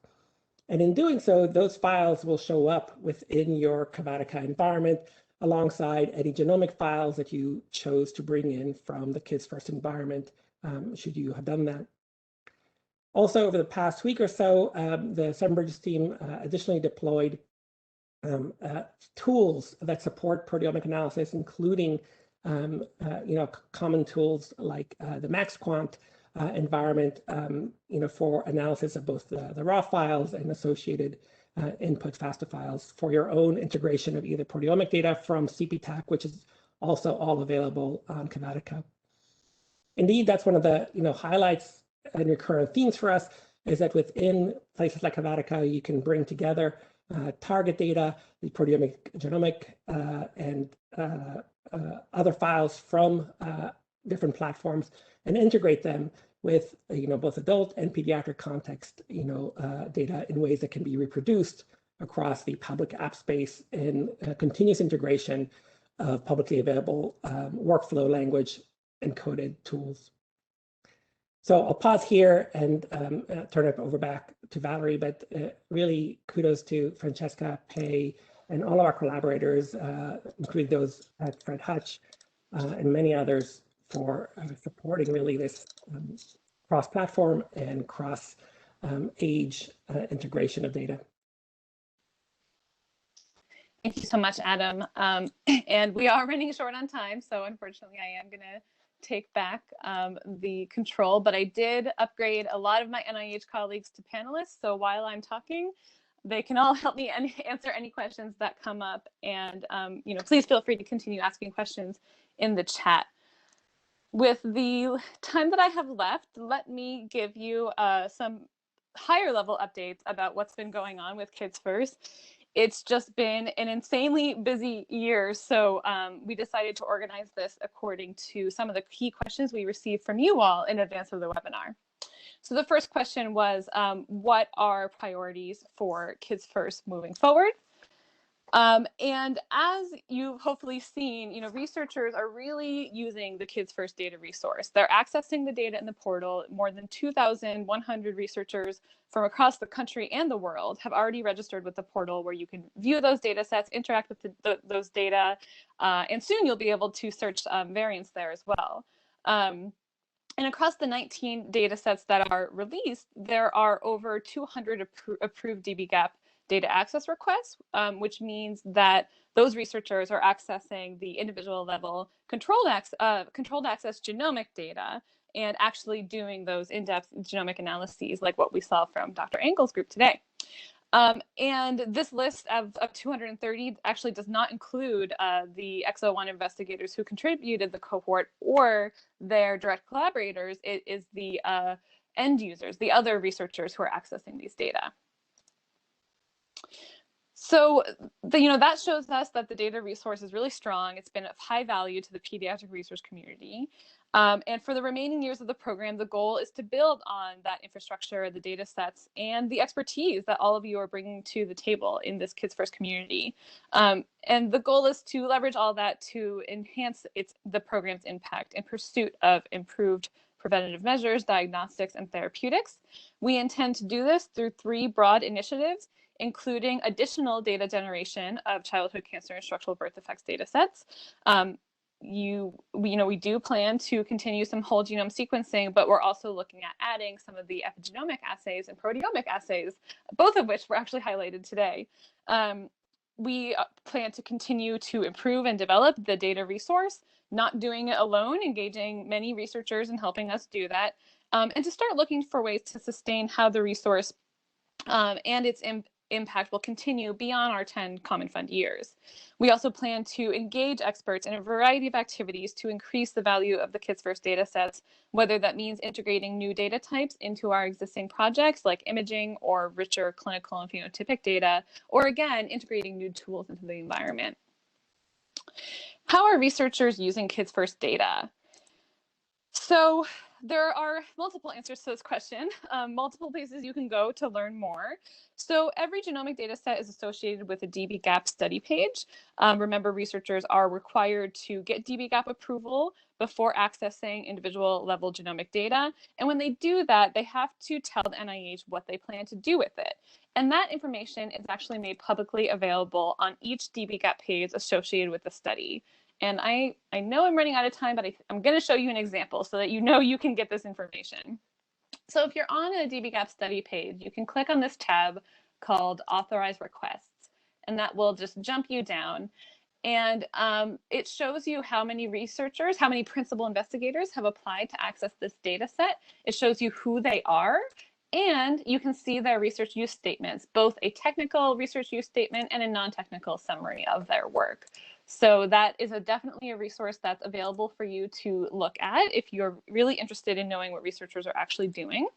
And in doing so, those files will show up within your Kavatica environment alongside any genomic files that you chose to bring in from the Kids First environment, should you have done that. Also, over the past week or so, the Simon Bridges team additionally deployed tools that support proteomic analysis, including common tools like the MaxQuant environment, for analysis of both the raw files and associated input FASTA files for your own integration of either proteomic data from CPTAC, which is also all available on Kavatica. Indeed, that's one of the highlights and recurrent themes for us, is that within places like Kavatica, you can bring together target data, the proteomic, genomic, and other files from different platforms, and integrate them with both adult and pediatric context data in ways that can be reproduced across the public app space in continuous integration of publicly available workflow language encoded tools. So I'll pause here and turn it over back to Valerie, but really kudos to Francesca, Pei, and all of our collaborators, including those at Fred Hutch and many others, for supporting really this cross-platform and cross-age integration of data. Thank you so much, Adam. And we are running short on time, so unfortunately I am going to take back the control, but I did upgrade a lot of my NIH colleagues to panelists, so while I'm talking, they can all help me answer any questions that come up, and please feel free to continue asking questions in the chat. With the time that I have left, let me give you some higher level updates about what's been going on with Kids First. It's just been an insanely busy year, so we decided to organize this according to some of the key questions we received from you all in advance of the webinar. So the first question was, what are priorities for Kids First moving forward? And as you've hopefully seen, researchers are really using the Kids First data resource. They're accessing the data in the portal. More than 2,100 researchers from across the country and the world have already registered with the portal, where you can view those data sets, interact with those data, and soon you'll be able to search variants there as well. And across the 19 data sets that are released, there are over 200 approved dbGaP data access requests, which means that those researchers are accessing the individual level controlled access genomic data and actually doing those in-depth genomic analyses like what we saw from Dr. Engel's group today. And this list of 230 actually does not include the EXO-1 investigators who contributed the cohort or their direct collaborators. It is the end users, the other researchers who are accessing these data. So, that shows us that the data resource is really strong. It's been of high value to the pediatric research community. And for the remaining years of the program, the goal is to build on that infrastructure, the data sets, and the expertise that all of you are bringing to the table in this Kids First community. And the goal is to leverage all that to enhance the program's impact in pursuit of improved preventative measures, diagnostics, and therapeutics. We intend to do this through 3 broad initiatives, including additional data generation of childhood cancer and structural birth defects data sets. We do plan to continue some whole genome sequencing, but we're also looking at adding some of the epigenomic assays and proteomic assays, both of which were actually highlighted today. We plan to continue to improve and develop the data resource, not doing it alone, engaging many researchers and helping us do that, and to start looking for ways to sustain how the resource and its impact will continue beyond our 10 Common Fund years. We also plan to engage experts in a variety of activities to increase the value of the Kids First data sets, whether that means integrating new data types into our existing projects like imaging or richer clinical and phenotypic data, or again, integrating new tools into the environment. How are researchers using Kids First data? So there are multiple answers to this question, multiple places you can go to learn more. So every genomic data set is associated with a dbGaP study page. Remember, researchers are required to get dbGaP approval before accessing individual level genomic data. And when they do that, they have to tell the NIH what they plan to do with it. And that information is actually made publicly available on each dbGaP page associated with the study. And I know I'm running out of time, but I'm going to show you an example so that you can get this information. So if you're on a dbGaP study page, you can click on this tab called Authorize Requests, and that will just jump you down. And it shows you how many researchers, how many principal investigators have applied to access this data set. It shows you who they are, and you can see their research use statements, both a technical research use statement and a non-technical summary of their work. So that is definitely a resource that's available for you to look at if you're really interested in knowing what researchers are actually doing.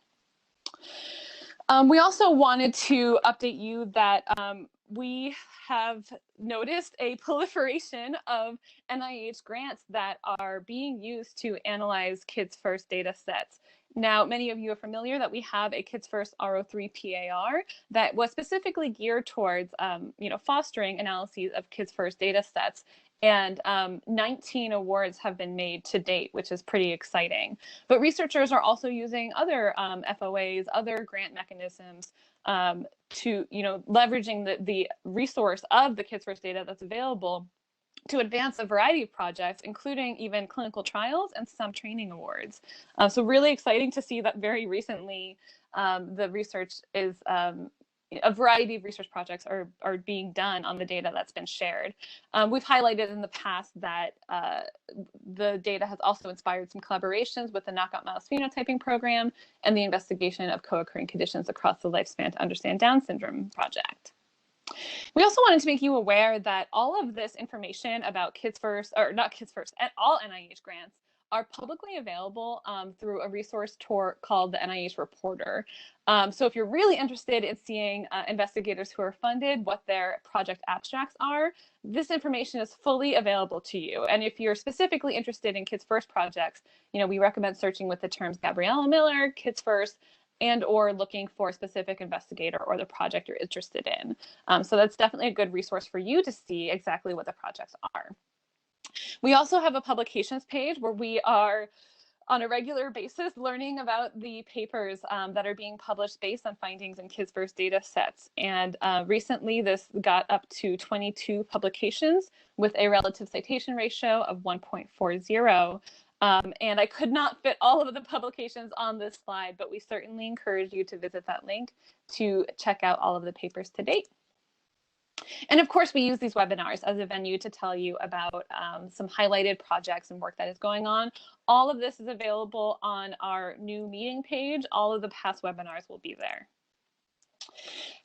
We also wanted to update you that we have noticed a proliferation of NIH grants that are being used to analyze Kids First data sets. Now, many of you are familiar that we have a Kids First R03 PAR that was specifically geared towards fostering analyses of Kids First data sets. And 19 awards have been made to date, which is pretty exciting. But researchers are also using other FOAs, other grant mechanisms to, leveraging the resource of the Kids First data that's available to advance a variety of projects, including even clinical trials and some training awards. So really exciting to see that very recently the research is a variety of research projects are being done on the data that's been shared. We've highlighted in the past that the data has also inspired some collaborations with the Knockout Mouse Phenotyping Program and the investigation of co-occurring conditions across the lifespan to understand Down syndrome project. We also wanted to make you aware that all of this information about Kids First, or not Kids First, and all NIH grants are publicly available through a resource tour called the NIH Reporter. So if you're really interested in seeing investigators who are funded, what their project abstracts are, this information is fully available to you. And if you're specifically interested in Kids First projects, we recommend searching with the terms Gabriella Miller, Kids First, and or looking for a specific investigator or the project you're interested in. So that's definitely a good resource for you to see exactly what the projects are. We also have a publications page where we are on a regular basis learning about the papers that are being published based on findings in Kids First data sets. And recently this got up to 22 publications with a relative citation ratio of 1.40. And I could not fit all of the publications on this slide, but we certainly encourage you to visit that link to check out all of the papers to date. And of course, we use these webinars as a venue to tell you about some highlighted projects and work that is going on. All of this is available on our new meeting page. All of the past webinars will be there.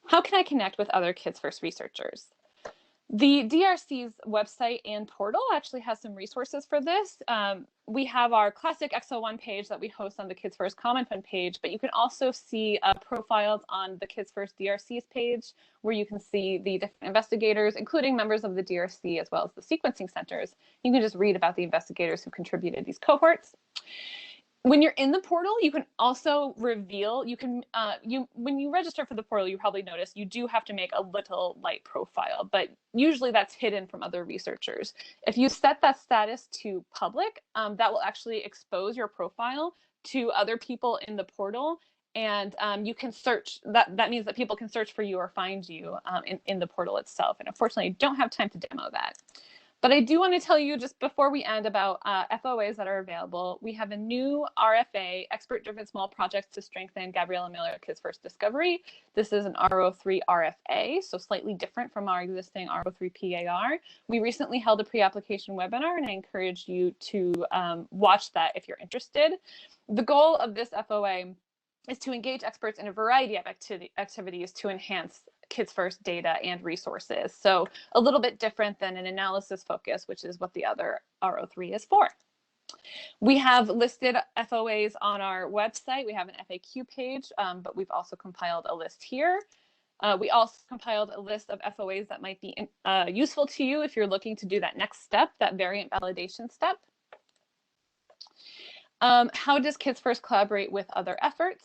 How can I connect with other Kids First researchers? The DRC's website and portal actually has some resources for this. We have our classic X01 page that we host on the Kids First Common Fund page, but you can also see profiles on the Kids First DRC's page, where you can see the different investigators, including members of the DRC, as well as the sequencing centers. You can just read about the investigators who contributed these cohorts. When you're in the portal, you can also reveal, when you register for the portal, you probably notice you do have to make a little light profile, but usually that's hidden from other researchers. If you set that status to public, that will actually expose your profile to other people in the portal, and you can search, that means that people can search for you or find you in the portal itself. And unfortunately, I don't have time to demo that. But I do want to tell you just before we end about FOAs that are available. We have a new RFA, Expert-Driven Small Projects to Strengthen Gabriella Miller Kids First Discovery. This is an R03 RFA, so slightly different from our existing R03 PAR. We recently held a pre-application webinar, and I encourage you to watch that if you're interested. The goal of this FOA is to engage experts in a variety of activities to enhance Kids First data and resources. So a little bit different than an analysis focus, which is what the other R03 is for. We have listed FOAs on our website. We have an FAQ page, but we've also compiled a list here. We also compiled a list of FOAs that might be useful to you if you're looking to do that next step, that variant validation step. How does Kids First collaborate with other efforts?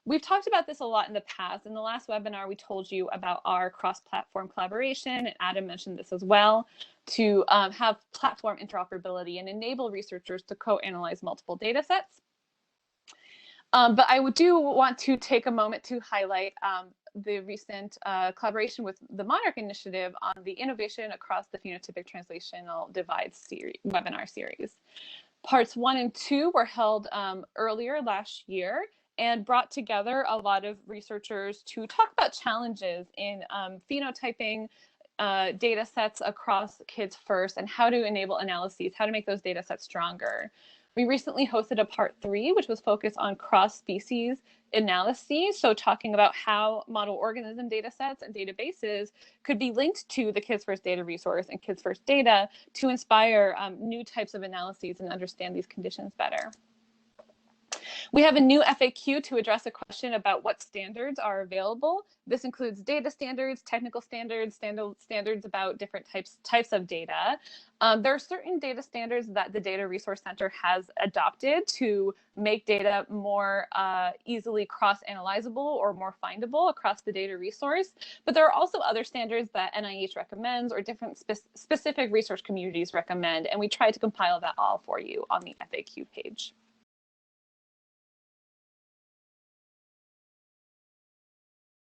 We've talked about this a lot in the past. In the last webinar, we told you about our cross-platform collaboration, and Adam mentioned this as well, to have platform interoperability and enable researchers to co-analyze multiple data sets. But I do want to take a moment to highlight the recent collaboration with the Monarch Initiative on the Innovation Across the Phenotypic Translational Divide webinar series. Parts 1 and 2 were held earlier last year and brought together a lot of researchers to talk about challenges in phenotyping data sets across Kids First and how to enable analyses, how to make those data sets stronger. We recently hosted a part 3, which was focused on cross-species analyses, so talking about how model organism data sets and databases could be linked to the Kids First data resource and Kids First data to inspire new types of analyses and understand these conditions better. We have a new FAQ to address a question about what standards are available. This includes data standards, technical standards, standards about different types of data. There are certain data standards that the Data Resource Center has adopted to make data more easily cross-analyzable or more findable across the data resource. But there are also other standards that NIH recommends or different specific research communities recommend, and we try to compile that all for you on the FAQ page.